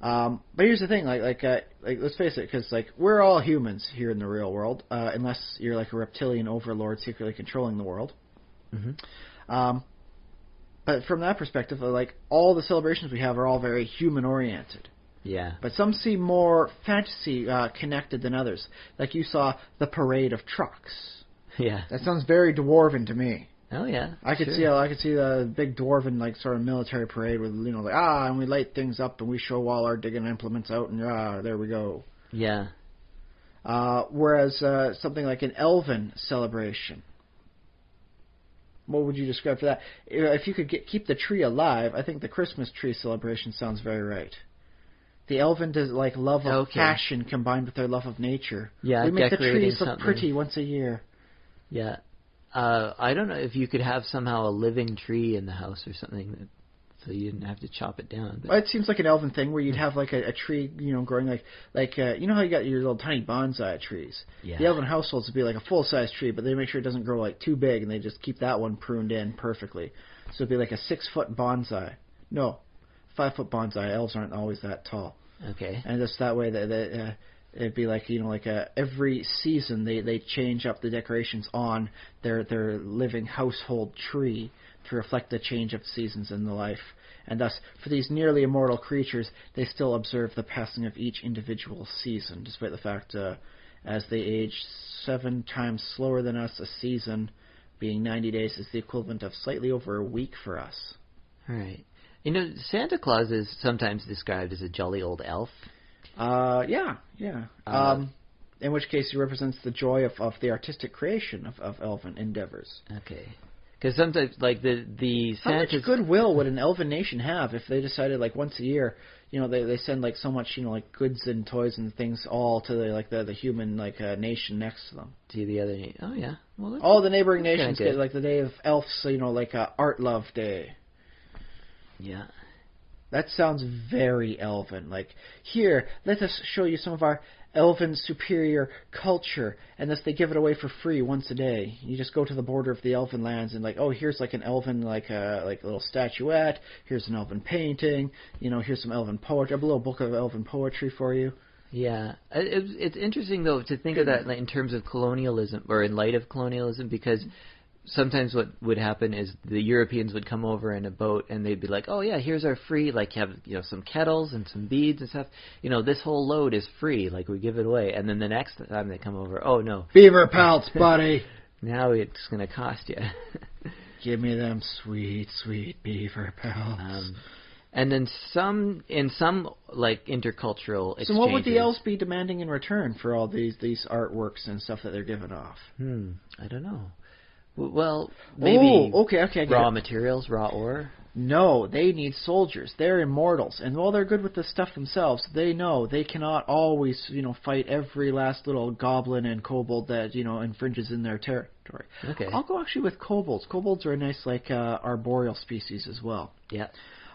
But here's the thing, like let's face it, because like we're all humans here in the real world, unless you're like a reptilian overlord secretly controlling the world. Mm-hmm. But from that perspective, like all the celebrations we have are all very human oriented. Yeah. But some seem more fantasy connected than others. Like you saw the parade of trucks. Yeah. That sounds very dwarven to me. Oh yeah. I could see the big dwarven like sort of military parade with and we light things up and we show all our digging implements out and there we go. Yeah. Whereas something like an elven celebration. What would you describe for that? If you could keep the tree alive, I think the Christmas tree celebration sounds very right. The elven does like love of passion combined with their love of nature. Yeah, we make the trees look something pretty once a year. Yeah. I don't know if you could have somehow a living tree in the house or something so you didn't have to chop it down. But Well, it seems like an elven thing where you'd have like a tree, growing like you know how you got your little tiny bonsai trees. Yeah. The elven households would be like a full size tree, but they make sure it doesn't grow like too big, and they just keep that one pruned in perfectly. So it'd be like a 6-foot bonsai. No, 5-foot bonsai. Elves aren't always that tall. Okay. And just that way that it'd be like every season they change up the decorations on their living household tree to reflect the change of seasons in the life. And thus, for these nearly immortal creatures, they still observe the passing of each individual season, despite the fact as they age 7 times slower than us, a season, being 90 days, is the equivalent of slightly over a week for us. All right. Santa Claus is sometimes described as a jolly old elf. Yeah. In which case he represents the joy of the artistic creation of elven endeavors. Okay. Because sometimes, like, the How Santa's... much goodwill would an elven nation have if they decided, like, once a year, they send, like, so much, like, goods and toys and things all to, the human, like, nation next to them? To the other... Oh, yeah. Well, All the neighboring nations good. get, like, the day of elves, like, Art Love Day. Yeah. That sounds very elven. Like, here, let us show you some of our elven superior culture, and thus they give it away for free once a day. You just go to the border of the elven lands and like, oh, here's like an elven like a little statuette. Here's an elven painting. Here's some elven poetry. A little book of elven poetry for you. Yeah. It's interesting though to think of that in terms of colonialism or in light of colonialism, because sometimes what would happen is the Europeans would come over in a boat and they'd be like, oh yeah, here's our free, like, have, some kettles and some beads and stuff. This whole load is free, like, we give it away. And then the next time they come over, oh no. Beaver pelts, buddy. Now it's going to cost you. Give me them sweet, sweet beaver pelts. And then in some, like, intercultural exchanges. So what would the elves be demanding in return for all these artworks and stuff that they're giving off? I don't know. Well, maybe okay, raw materials, raw ore. No, they need soldiers. They're immortals, and while they're good with the stuff themselves, they know they cannot always, fight every last little goblin and kobold that infringes in their territory. Okay. I'll go actually with kobolds. Kobolds are a nice arboreal species as well. Yeah.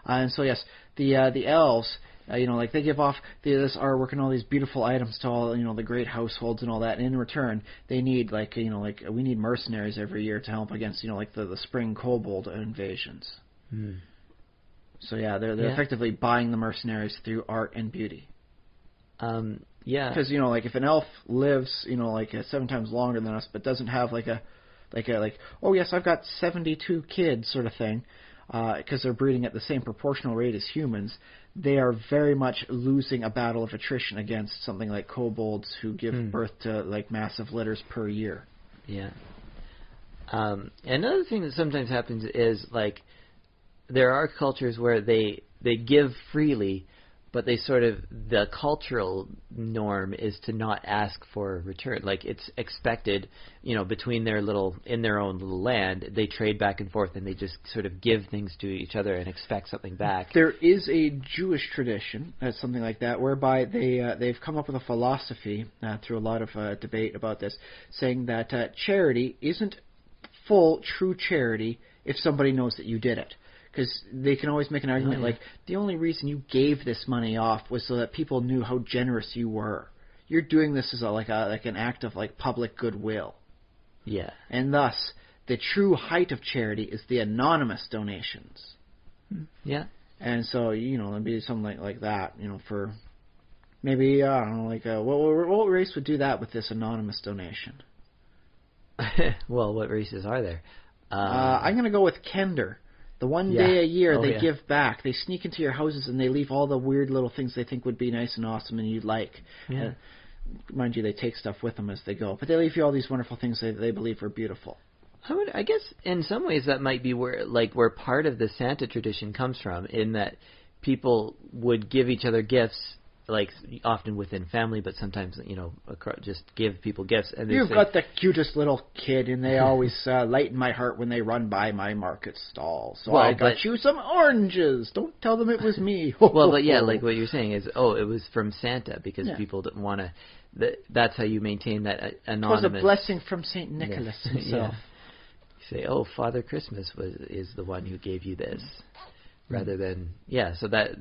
And so yes, the elves. They give off this artwork and all these beautiful items to all, the great households and all that. And in return, they need, we need mercenaries every year to help against, the spring kobold invasions. So, yeah, they're effectively buying the mercenaries through art and beauty. Yeah. Because, if an elf lives, 7 times longer than us, but doesn't have, oh, yes, I've got 72 kids sort of thing, because they're breeding at the same proportional rate as humans, they are very much losing a battle of attrition against something like kobolds who give birth to massive litters per year. Yeah. Another thing that sometimes happens is there are cultures where they give freely, but they the cultural norm is to not ask for a return. Like, it's expected, between in their own little land, they trade back and forth and they just give things to each other and expect something back. There is a Jewish tradition, something like that, whereby they've come up with a philosophy through a lot of debate about this, saying that charity isn't full, true charity if somebody knows that you did it. Because they can always make an argument the only reason you gave this money off was so that people knew how generous you were. You're doing this as an act of public goodwill. Yeah. And thus, the true height of charity is the anonymous donations. Yeah. And so, it'd be something like that, for maybe, I don't know, what race would do that with this anonymous donation? Well, what races are there? I'm going to go with Kender. The one day a year they give back. They sneak into your houses and they leave all the weird little things they think would be nice and awesome and you'd like. Yeah. Mind you, they take stuff with them as they go. But they leave you all these wonderful things they believe are beautiful. I guess in some ways that might be where part of the Santa tradition comes from, in that people would give each other gifts, often within family, but sometimes, just give people gifts. And You've got the cutest little kid, and they always lighten my heart when they run by my market stall. So I got you some oranges. Don't tell them it was me. Well, but yeah, like what you're saying is, it was from Santa, because people didn't want to. That's how you maintain that anonymous. It was a blessing from St. Nicholas himself. You say, Father Christmas is the one who gave you this. rather than So that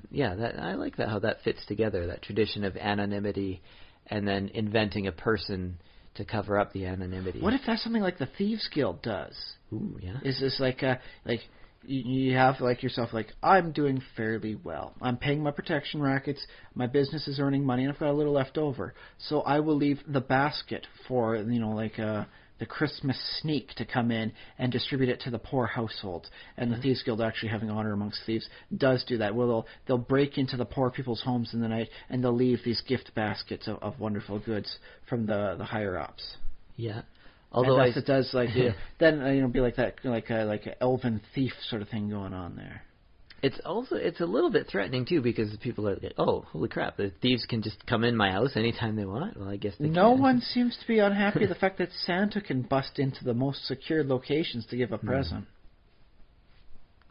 I like that, how that fits together, that tradition of anonymity, and then inventing a person to cover up the anonymity. What if that's something like the Thieves Guild does? Ooh, yeah. Is this like you have like yourself, like, I'm doing fairly well. I'm paying my protection rackets. My business is earning money, and I've got a little left over. So I will leave the basket for the Christmas sneak to come in and distribute it to the poor households. And the Thieves Guild, actually having honor amongst thieves, does do that. Well, they'll break into the poor people's homes in the night, and they'll leave these gift baskets of wonderful goods from the higher ups. Yeah. Although it does then be like that, like a elven thief sort of thing going on there. It's a little bit threatening too, because people are like, oh, holy crap, the thieves can just come in my house anytime they want. Well, I guess they no can. one seems to be unhappy with the fact that Santa can bust into the most secured locations to give a present.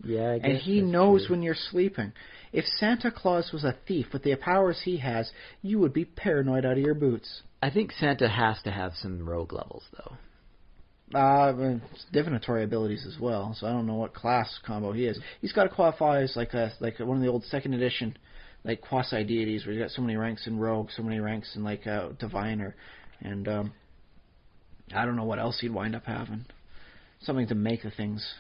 Yeah, I guess and he knows when you're sleeping. If Santa Claus was a thief with the powers he has, you would be paranoid out of your boots. I think Santa has to have some rogue levels, though. Divinatory abilities as well, so I don't know what class combo he is. He's got to qualify as like one of the old second edition like quasi deities, where you got so many ranks in rogue, so many ranks in like diviner, and I don't know what else he'd wind up having. Something to make the things.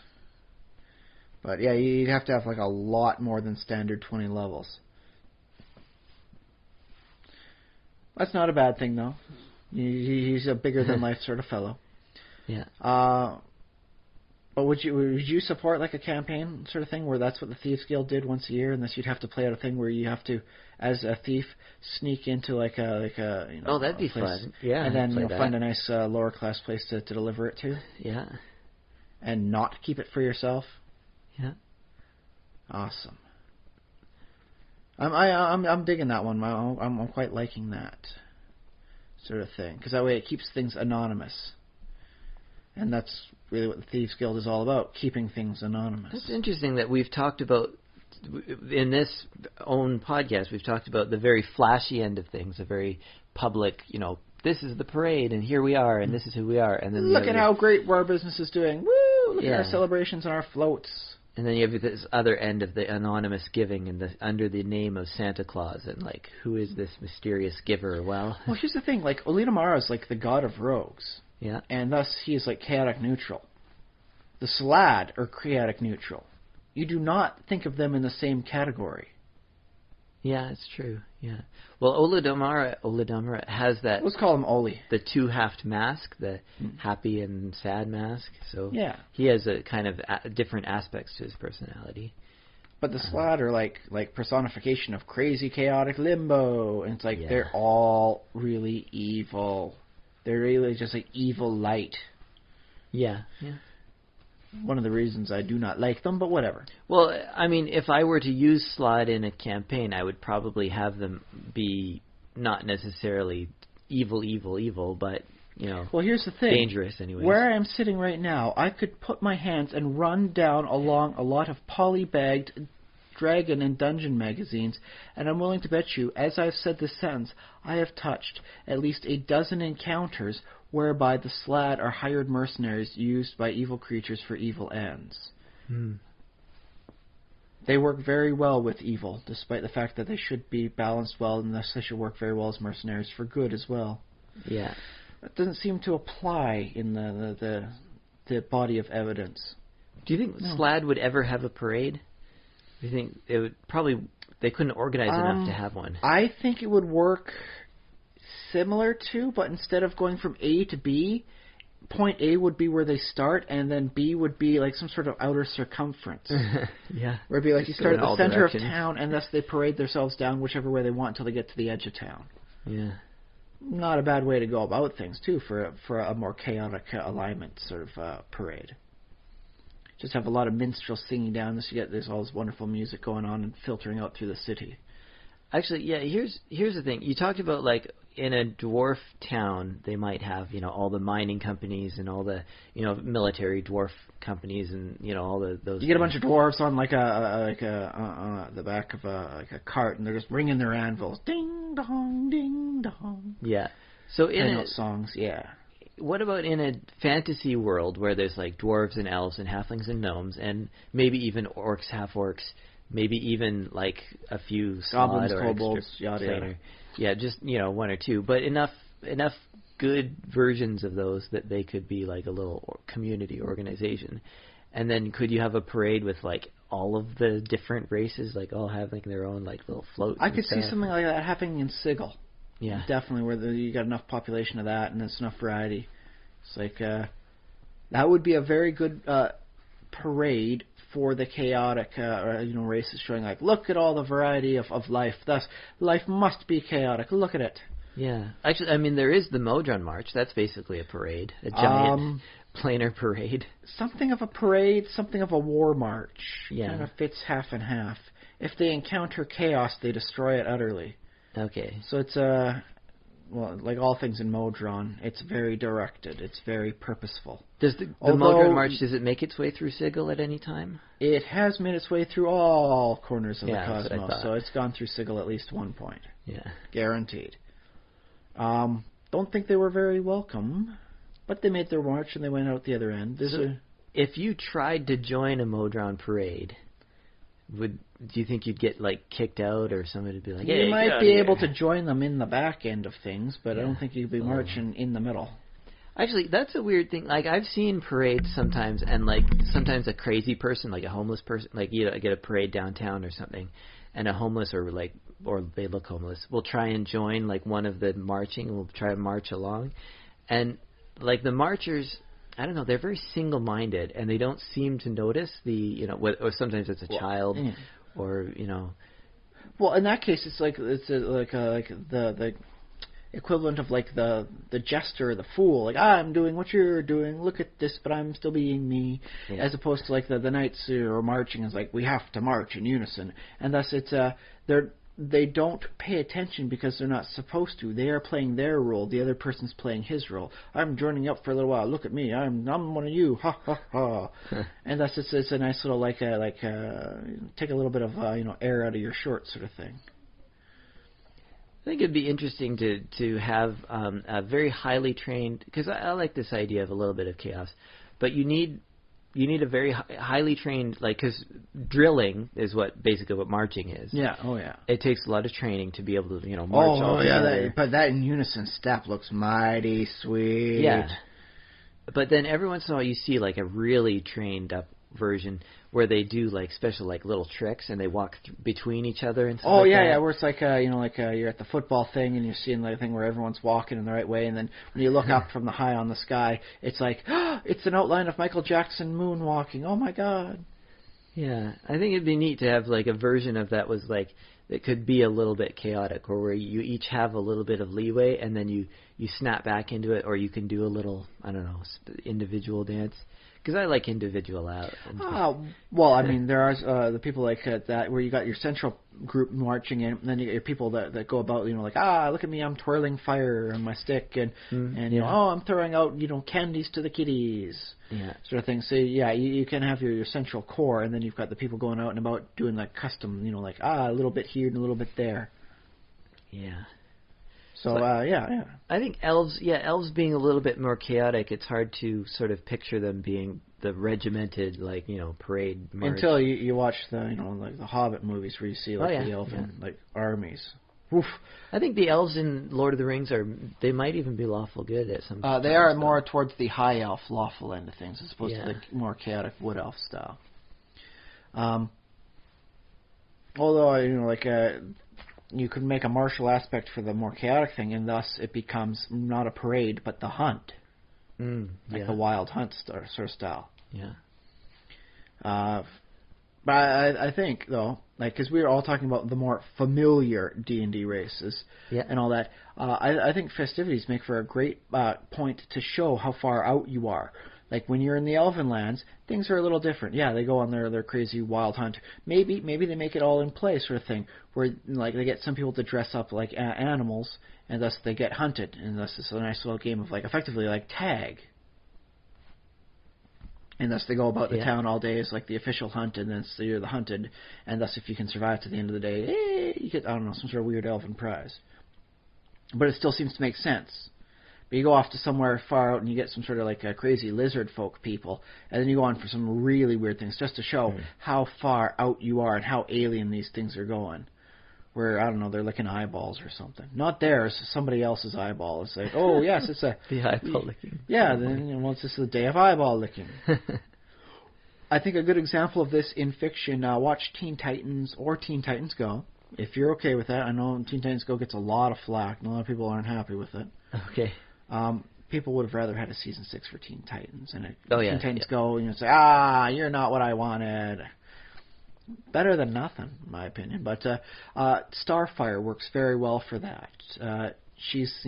But yeah, you'd have to have like a lot more than standard 20 levels. That's not a bad thing though. He's a bigger than life sort of fellow. Yeah. But would you support like a campaign sort of thing where that's what the Thieves Guild did once a year, and thus you'd have to play out a thing where you have to, as a thief, sneak into like a oh, that'd be place, fun. Yeah. and then find a nice lower class place to deliver it to. Yeah. And not keep it for yourself. Yeah. Awesome. I'm digging that one. I'm quite liking that sort of thing, because that way it keeps things anonymous. And that's really what the Thieves Guild is all about, keeping things anonymous. It's interesting that we've talked about, in this own podcast, we've talked about the very flashy end of things, a very public, this is the parade, and here we are, and this is who we are. And then look at how great our business is doing. Woo! Look at our celebrations and our floats. And then you have this other end of the anonymous giving, and under the name of Santa Claus, and like, who is this mysterious giver? Well, here's the thing, like, Olinamara is like the god of rogues. Yeah. And thus he is like chaotic neutral. The Slad are chaotic neutral. You do not think of them in the same category. Yeah, it's true. Yeah. Well, Oladamara has that. Let's call him Oli. The two-halved mask, the happy and sad mask. So yeah, he has a kind of different aspects to his personality. But the Slad are like personification of crazy, chaotic limbo, and it's like they're all really evil. They're really just like evil light. Yeah. Yeah. One of the reasons I do not like them, but whatever. Well, I mean, if I were to use Slad in a campaign, I would probably have them be not necessarily evil, but, well, here's the thing. Dangerous anyway. Where I am sitting right now, I could put my hands and run down along a lot of polybagged Dragon and Dungeon magazines, and I'm willing to bet you, as I've said this sentence, I have touched at least a dozen encounters whereby the Slad are hired mercenaries used by evil creatures for evil ends. They work very well with evil, despite the fact that they should be balanced well, and thus they should work very well as mercenaries for good as well. Yeah. That doesn't seem to apply in the body of evidence. Do you think Slad would ever have a parade? Do you think they couldn't organize enough to have one? I think it would work similar to, but instead of going from A to B, point A would be where they start, and then B would be like some sort of outer circumference. Yeah. Where it'd be like you start at the center of town, and thus they parade themselves down whichever way they want until they get to the edge of town. Yeah. Not a bad way to go about things, too, for a more chaotic alignment sort of parade. Just have a lot of minstrels singing down this. There's all this wonderful music going on and filtering out through the city. Actually, yeah. Here's the thing. You talked about like in a dwarf town, they might have all the mining companies and all the military dwarf companies and all those. You get a bunch of dwarves on the back of a cart, and they're just ringing their anvils, ding dong, ding dong. Yeah. So in songs, yeah. What about in a fantasy world where there's like dwarves and elves and halflings and gnomes and maybe even orcs, half orcs, maybe even like a few Goblins, slot or kobolds, extra yada, yada. planar. Yeah, just Goblins, or kobolds, extra yada, yada. planar. Yeah, just one or two, but enough good versions of those that they could be like a little community organization. And then could you have a parade with like all of the different races, like all having their own like little floats? I could see something like that happening in Sigil. Yeah, definitely, where you got enough population of that and there's enough variety. It's like that would be a very good parade for the chaotic races, showing like, look at all the variety of life. Thus, life must be chaotic. Look at it. Yeah, actually, I mean, there is the Modron March. That's basically a parade, a giant planar parade. Something of a parade, something of a war march. Yeah, kind of fits half and half. If they encounter chaos, they destroy it utterly. Okay. So it's like all things in Modron, it's very directed. It's very purposeful. Does the Modron March, does it make its way through Sigil at any time? It has made its way through all corners of the that's cosmos, so it's gone through Sigil at least one point. Yeah. Guaranteed. Don't think they were very welcome, but they made their march and they went out the other end. If you tried to join a Modron parade, do you think you'd get like kicked out, or somebody would be like, hey, you might be able to join them in the back end of things, but I don't think you'd be marching in the middle. Actually, that's a weird thing. Like, I've seen parades sometimes, and like sometimes a crazy person, like a homeless person, like you get a parade downtown or something, and a homeless or they look homeless will try and join like one of the marching, and will try to march along, and like the marchers, I don't know, they're very single-minded, and they don't seem to notice or sometimes it's a child, or Well, in that case, it's like the equivalent of like the jester, the fool. Like, I'm doing what you're doing. Look at this, but I'm still being me. Yeah. As opposed to like the knights who are marching is like, we have to march in unison, and thus it's they don't pay attention because they're not supposed to. They are playing their role. The other person's playing his role. I'm joining up for a little while. Look at me. I'm one of you. Ha ha ha. And thus it's a nice little take a little bit of air out of your shorts sort of thing. I think it'd be interesting to have a very highly trained, because I like this idea of a little bit of chaos, but you need a very highly trained, like, because drilling is basically what marching is. Yeah. Oh yeah. It takes a lot of training to be able to march. Oh yeah. But that in unison step looks mighty sweet. Yeah. But then every once in a while you see like a really trained up version where they do like special like little tricks and they walk between each other and stuff. Oh like yeah, that. yeah, where it's like you're at the football thing and you're seeing the thing where everyone's walking in the right way, and then when you look up from the high on the sky, it's like it's an outline of Michael Jackson moonwalking. Oh my God. Yeah, I think it'd be neat to have like a version of that was like that could be a little bit chaotic, or where you each have a little bit of leeway and then you snap back into it, or you can do a little, I don't know, individual dance. Because I like individual out. Well, I mean, there are the people like that where you got your central group marching in, and then you get your people that go about, like, look at me, I'm twirling fire on my stick, and I'm throwing out, candies to the kiddies, sort of thing. So yeah, you can have your central core, and then you've got the people going out and about doing like custom, like a little bit here and a little bit there. Yeah. So, yeah. I think elves being a little bit more chaotic, it's hard to sort of picture them being the regimented, like, parade march. Until you watch the, like the Hobbit movies where you see, like, the elven, like, armies. Oof. I think the elves in Lord of the Rings they might even be lawful good at some They are more towards the high elf, lawful end of things, as opposed to the more chaotic wood elf style. Although, you could make a martial aspect for the more chaotic thing, and thus it becomes not a parade, but the hunt. Like the wild hunt sort of style. Yeah. But I think, though, like, because we were all talking about the more familiar D&D races and all that, I think festivities make for a great point to show how far out you are. Like, when you're in the Elven lands, things are a little different. Yeah, they go on their crazy wild hunt. Maybe they make it all in play sort of thing, where, like, they get some people to dress up like animals, and thus they get hunted, and thus it's a nice little game of, like, effectively like tag. And thus they go about the town all day as, like, the official hunt, and then so you're the hunted, and thus if you can survive to the end of the day, you get, I don't know, some sort of weird elven prize. But it still seems to make sense. But you go off to somewhere far out and you get some sort of like crazy lizard folk people, and then you go on for some really weird things just to show how far out you are and how alien these things are going. Where, I don't know, they're licking eyeballs or something. Not theirs, somebody else's eyeball. It's like, oh, yes, it's a... the eyeball licking. Yeah, then once this is the day of eyeball licking. I think a good example of this in fiction, watch Teen Titans or Teen Titans Go. If you're okay with that, I know Teen Titans Go gets a lot of flack, and a lot of people aren't happy with it. Okay. People would have rather had a season 6 for Teen Titans, and Teen Titans yeah. Go, say, you're not what I wanted. Better than nothing, in my opinion. But Starfire works very well for that. She's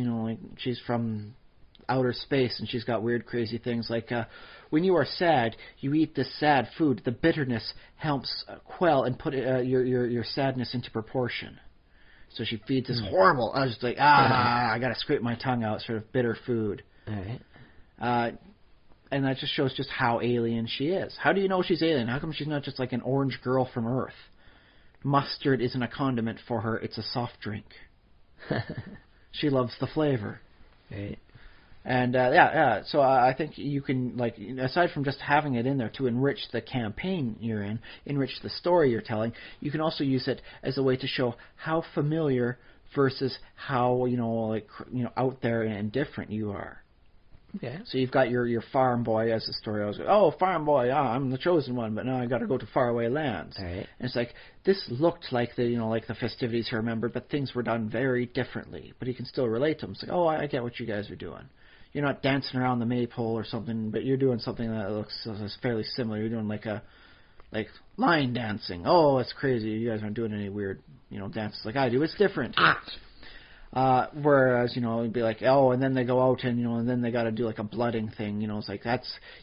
she's from outer space, and she's got weird, crazy things like when you are sad, you eat this sad food. The bitterness helps quell and put your sadness into proportion. So she feeds this horrible. I was just like, I gotta scrape my tongue out, sort of bitter food. All right. And that just shows just how alien she is. How do you know she's alien? How come she's not just like an orange girl from Earth? Mustard isn't a condiment for her, it's a soft drink. She loves the flavor. Right. And, so I think you can, like, aside from just having it in there to enrich the campaign you're in, enrich the story you're telling, you can also use it as a way to show how familiar versus how, out there and different you are. Okay. So you've got your farm boy as the story. I was like, farm boy, I'm the chosen one, but now I got to go to faraway lands. All right. And it's like this looked like the festivities he remembered, but things were done very differently. But he can still relate to them. It's like, I get what you guys are doing. You're not dancing around the maypole or something, but you're doing something that looks fairly similar. You're doing like line dancing. Oh, it's crazy. You guys aren't doing any weird dances like I do. It's different. Whereas, it'd be like, and then they go out and then they got to do like a blooding thing. It's like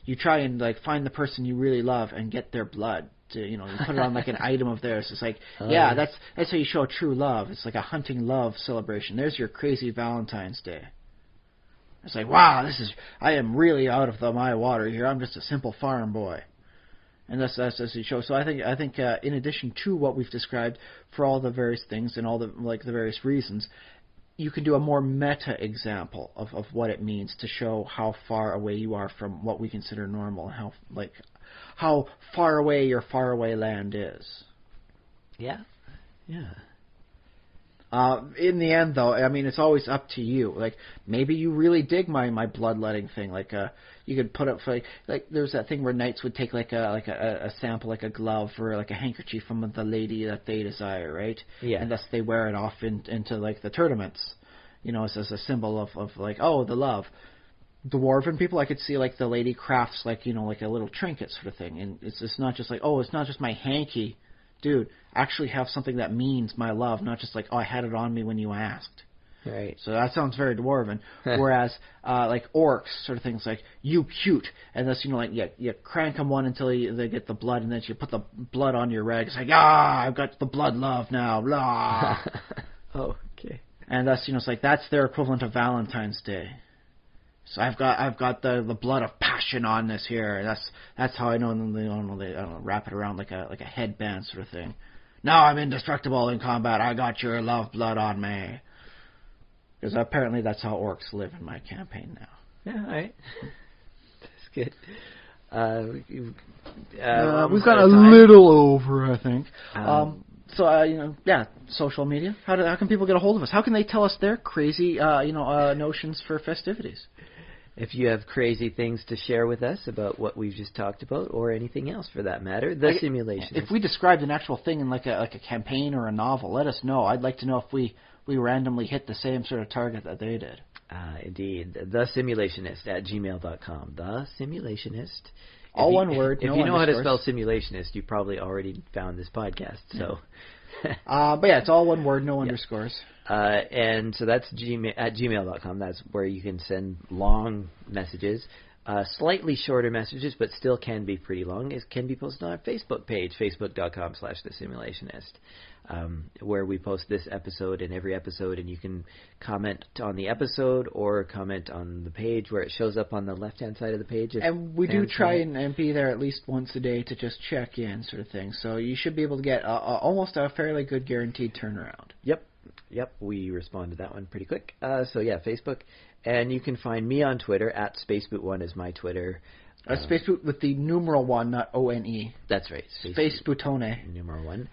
you try and like find the person you really love and get their blood. You put it on like an item of theirs. It's like, that's how you show true love. It's like a hunting love celebration. There's your crazy Valentine's Day. It's like, wow, I am really out of my water here. I'm just a simple farm boy. And that's the show. So I think in addition to what we've described for all the various things and all the various reasons, you can do a more meta example of what it means to show how far away you are from what we consider normal, how far away your faraway land is. Yeah. Yeah. In the end, though, I mean, it's always up to you. Like, maybe you really dig my bloodletting thing. Like, you could put up for like there's that thing where knights would take like a sample, like a glove or like a handkerchief from the lady that they desire, right? Yeah. And thus they wear it off into like the tournaments, as a symbol of like, the love. Dwarven people, I could see like the lady crafts like like a little trinket sort of thing, and it's not just like, it's not just my hanky. Dude, actually have something that means my love, not just like, I had it on me when you asked. Right. So that sounds very dwarven. Whereas, like orcs, sort of things like, you cute, and thus, you crank them one until they get the blood, and then you put the blood on your rag. It's like, I've got the blood love now, blah. Okay. And thus, it's like, that's their equivalent of Valentine's Day. So I've got the blood of passion on this here. That's how I know they wrap it around like a headband sort of thing. Now I'm indestructible in combat. I got your love blood on me. Because apparently that's how orcs live in my campaign now. Yeah, all right. That's good. We've got a little over, I think. So social media. How can people get a hold of us? How can they tell us their crazy notions for festivities? If you have crazy things to share with us about what we've just talked about, or anything else for that matter, Simulationist. If we described an actual thing in like a campaign or a novel, let us know. I'd like to know if we randomly hit the same sort of target that they did. Indeed. TheSimulationist@gmail.com. The Simulationist. All one word. If you know how to spell simulationist, you probably already found this podcast. So. But yeah, it's all one word, no underscores. And so that's at gmail.com. That's where you can send long messages. Slightly shorter messages, but still can be pretty long, can be posted on our Facebook page, facebook.com/thesimulationist, where we post this episode and every episode, and you can comment on the episode or comment on the page where it shows up on the left-hand side of the page. And we do try and be there at least once a day to just check in, sort of thing. So you should be able to get almost a fairly good guaranteed turnaround. Yep. Yep, we responded to that one pretty quick. So yeah, Facebook. And you can find me on Twitter, at Spaceboot1 is my Twitter. Spaceboot with the numeral 1, not O-N-E. That's right. Space Bootone. Numeral 1.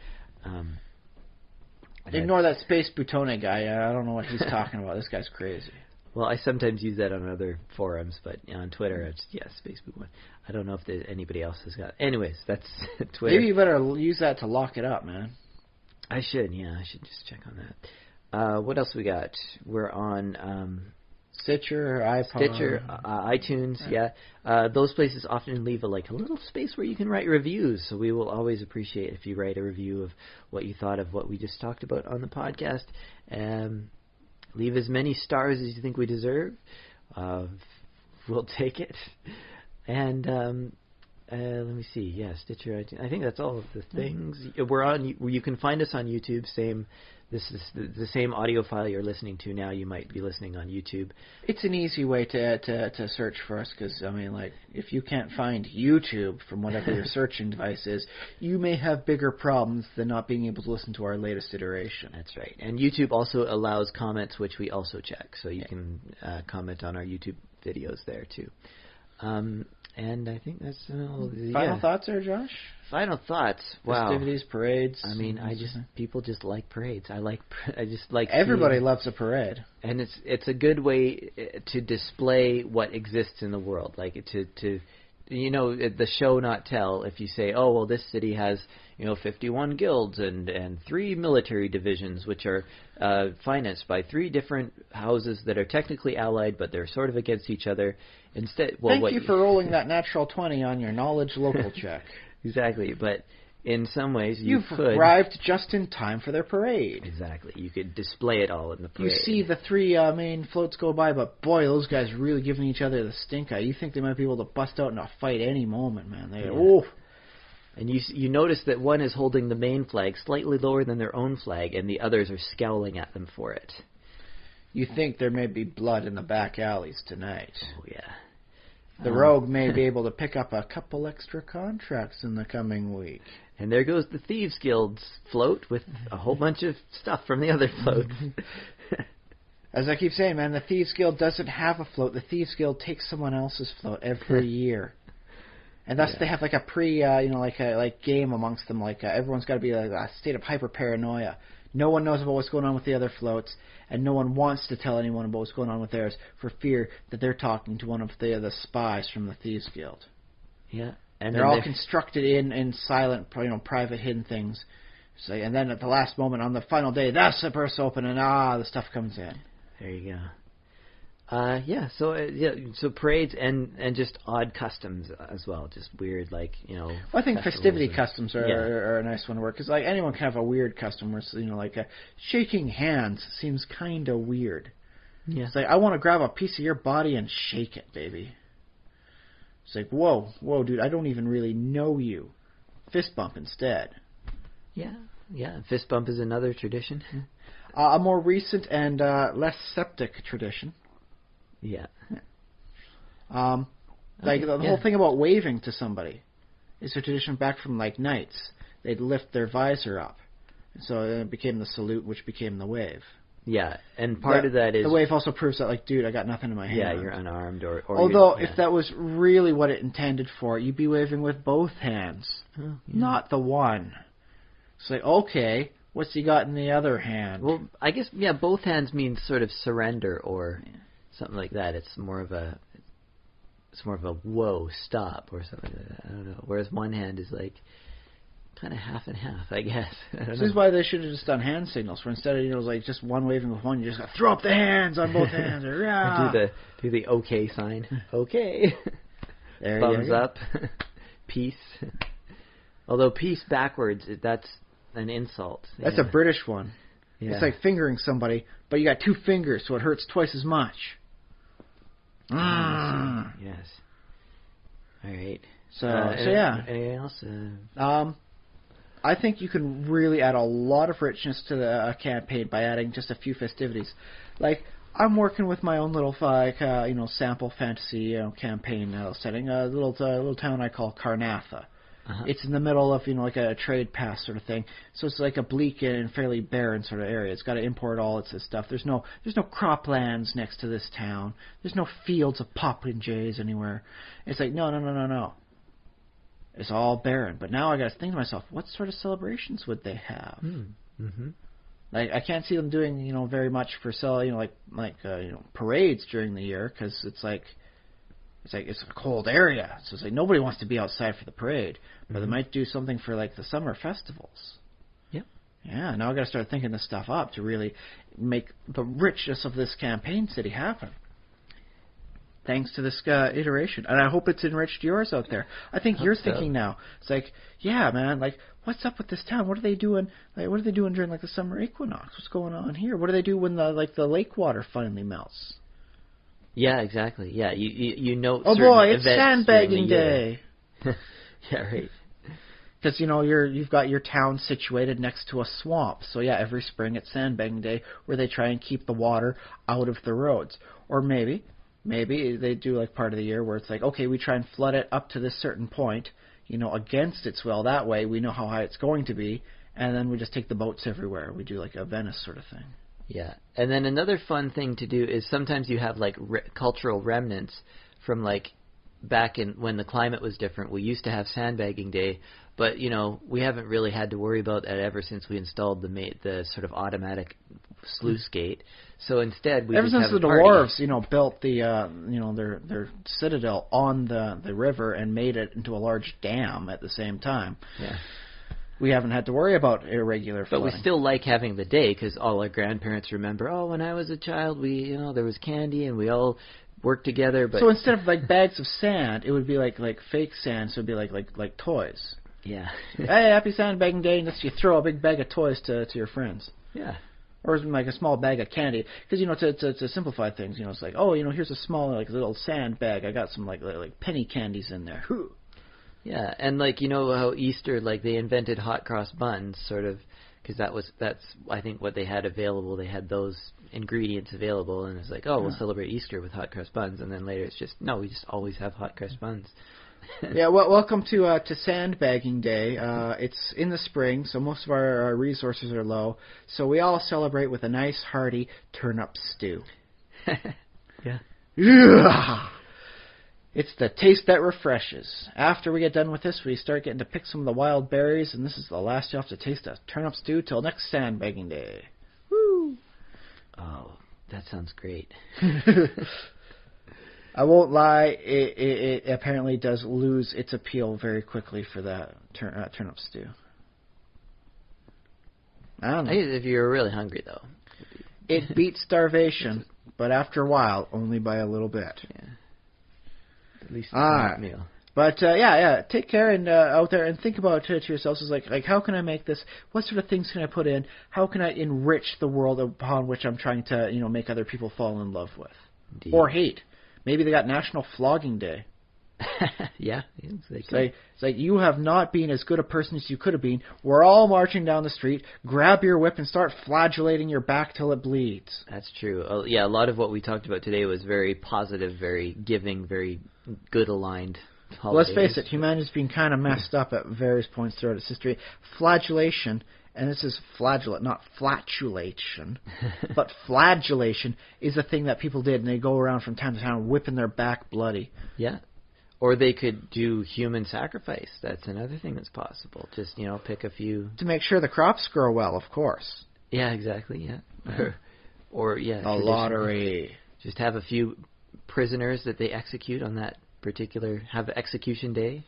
Ignore that Space Bootone guy. I don't know what he's talking about. This guy's crazy. Well, I sometimes use that on other forums, but on Twitter, it's, Spaceboot1. I don't know if anybody else has got... Anyways, that's Twitter. Maybe you better use that to lock it up, man. I should just check on that. What else we got? We're on... Stitcher, iTunes, yeah. Those places often leave a little space where you can write reviews, so we will always appreciate if you write a review of what you thought of what we just talked about on the podcast. Leave as many stars as you think we deserve. We'll take it. And let me see. Yeah, Stitcher, iTunes. I think that's all of the things. We're on. You can find us on YouTube. This is the same audio file you're listening to now. You might be listening on YouTube. It's an easy way to search for us because, if you can't find YouTube from whatever your searching device is, you may have bigger problems than not being able to listen to our latest iteration. That's right. And YouTube also allows comments, which we also check. So you can comment on our YouTube videos there, too. And I think that's all. Final thoughts there, Josh? Final thoughts. Wow. Festivities, parades. People just like parades. I just like. Everybody loves a parade. And it's a good way to display what exists in the world. Like to the show not tell. If you say, oh well, this city has 51 guilds and 3 military divisions, which are financed by 3 different houses that are technically allied, but they're sort of against each other. Instead, thank you for rolling that natural 20 on your knowledge local check. Exactly, but in some ways you've arrived just in time for their parade. Exactly, you could display it all in the parade. You see the 3 main floats go by, but boy, those guys are really giving each other the stink eye. You think they might be able to bust out in a fight any moment, man. And you notice that one is holding the main flag slightly lower than their own flag, and the others are scowling at them for it. You think there may be blood in the back alleys tonight. Oh, yeah. The rogue may be able to pick up a couple extra contracts in the coming week. And there goes the Thieves Guild's float with a whole bunch of stuff from the other floats. As I keep saying, man, the Thieves Guild doesn't have a float. The Thieves Guild takes someone else's float every year. And thus they have like a game amongst them. Everyone's got to be a state of hyper paranoia. No one knows about what's going on with the other floats, and no one wants to tell anyone about what's going on with theirs for fear that they're talking to one of the spies from the Thieves Guild. Yeah, and they're all constructed in silent, private, hidden things. So, and then at the last moment, on the final day, that's the purse open, and the stuff comes in. There you go. So parades and just odd customs as well, just weird Well, I think festivity customs are a nice one to work because anyone can have a weird custom where shaking hands seems kind of weird. Yeah. It's I want to grab a piece of your body and shake it, baby. It's whoa, dude, I don't even really know you. Fist bump instead. Yeah. Fist bump is another tradition. A more recent and less septic tradition. Yeah. The whole thing about waving to somebody is a tradition back from knights. They'd lift their visor up. So it became the salute, which became the wave. Yeah, and part of that is... The wave also proves that, dude, I got nothing in my hand. Yeah, you're unarmed or although, if that was really what it intended for, you'd be waving with both hands, not the one. It's okay, what's he got in the other hand? Well, I guess, both hands means sort of surrender or... something like that. It's more of a whoa, stop, or something like that. I don't know. Whereas one hand is kind of half and half, I guess. This is why they should have just done hand signals, where instead of just one waving with one, you just got to throw up the hands on both hands. Or, do the okay sign. Okay. There Thumbs up. Peace. Although peace backwards, that's an insult. That's a British one. Yeah. It's like fingering somebody, but you got 2 fingers, so it hurts twice as much. Yes. All right. So yeah. Anything else? I think you can really add a lot of richness to the campaign by adding just a few festivities. I'm working with my own little sample fantasy campaign setting. A little town I call Karnatha. It's in the middle of, like a trade pass sort of thing. So it's like a bleak and fairly barren sort of area. It's got to import all its stuff. There's no croplands next to this town. There's no fields of popinjays anywhere. It's like, no. It's all barren. But now I got to think to myself, what sort of celebrations would they have? Like, I can't see them doing, very much for parades during the year, because it's a cold area, so it's like nobody wants to be outside for the parade. But they might do something for like the summer festivals. Yep. Yeah. Now I got to start thinking this stuff up to really make the richness of this campaign city happen. Thanks to this iteration, and I hope it's enriched yours out there. I think you're thinking now. It's like, yeah, man. Like, what's up with this town? What are they doing? Like, what are they doing during like the summer equinox? What's going on here? What do they do when the lake water finally melts? Yeah, exactly. Yeah, you know. Oh boy, it's sandbagging day. Yeah, right. Because you've got your town situated next to a swamp, so yeah, every spring it's sandbagging day, where they try and keep the water out of the roads. Or maybe they do like part of the year where it's like, okay, we try and flood it up to this certain point, against its will. That way we know how high it's going to be, and then we just take the boats everywhere. We do like a Venice sort of thing. Yeah, and then another fun thing to do is sometimes you have like cultural remnants from like back in when the climate was different. We used to have sandbagging day, but we haven't really had to worry about that ever since we installed the sort of automatic sluice gate. So instead, we ever just since have the a party. dwarves, built the their citadel on the river and made it into a large dam at the same time. Yeah. We haven't had to worry about irregular flooding. But we still like having the day because all our grandparents remember, when I was a child, we, there was candy and we all worked together. But so instead of like bags of sand, it would be like fake sand, so it'd be like toys. Yeah. Hey, happy sandbagging day, and you throw a big bag of toys to your friends. Yeah. Or like a small bag of candy, because to simplify things, it's like, here's a small like little sand bag. I got some like penny candies in there. Whew. Yeah, and like how Easter, like they invented hot cross buns, sort of, because that's I think what they had available. They had those ingredients available, and it's like, we'll celebrate Easter with hot cross buns, and then later it's just we just always have hot cross buns. Yeah, well, welcome to Sandbagging Day. It's in the spring, so most of our resources are low. So we all celebrate with a nice, hearty turnip stew. Yeah. Yeah. It's the taste that refreshes. After we get done with this, we start getting to pick some of the wild berries, and this is the last you have to taste a turnip stew till next Sandbagging Day. Woo! Oh, that sounds great. I won't lie, it apparently does lose its appeal very quickly for that turnip stew. I don't know. If you're really hungry, though. It beats starvation, but after a while, only by a little bit. Yeah. At least it's not a meal. But yeah, take care and out there and think about it to yourselves. Is like how can I make this? What sort of things can I put in? How can I enrich the world upon which I'm trying to make other people fall in love with, Indeed. or hate? Maybe they got National Flogging Day. Yeah. It's like you have not been as good a person as you could have been. We're all marching down the street. Grab your whip and start flagellating your back till it bleeds. That's true. Yeah, a lot of what we talked about today was very positive, very giving, very good aligned holidays. Well, let's face it, humanity's been kind of messed up at various points throughout its history. Flagellation, and this is flagellate, not flatulation, but flagellation is a thing that people did, and they go around from time to time whipping their back bloody. Yeah. Or they could do human sacrifice. That's another thing that's possible. Just, pick a few... To make sure the crops grow well, of course. Yeah, exactly, yeah. Or The lottery. Just have a few prisoners that they execute on that particular... Have execution day.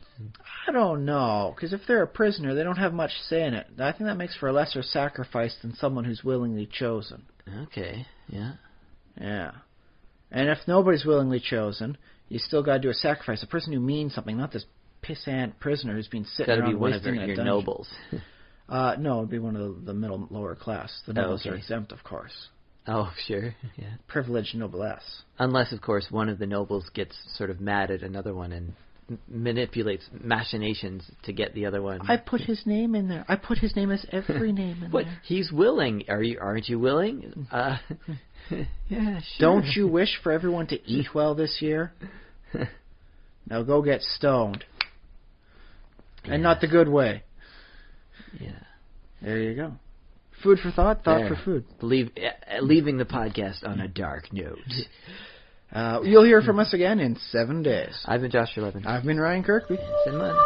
I don't know, because if they're a prisoner, they don't have much say in it. I think that makes for a lesser sacrifice than someone who's willingly chosen. Okay, yeah. Yeah. And if nobody's willingly chosen... You still got to do a sacrifice. A person who means something, not this pissant prisoner who's been sitting around wasting in a dungeon. Got to be one of your nobles. No, it'd be one of the middle lower class. The nobles are exempt, of course. Oh, sure, yeah. Privileged noblesse. Unless, of course, one of the nobles gets sort of mad at another one and manipulates machinations to get the other one. I put his name in there. I put his name as every name in there. He's willing. Aren't you willing? Yeah, sure. Don't you wish for everyone to eat well this year? Now go get stoned. and not the good way. Yeah. There you go. Food for thought, thought There. for food. Leaving the podcast on a dark note. You'll hear from us again in 7 days. I've been Joshua Levin. I've been Ryan Kirkby. Sin Man.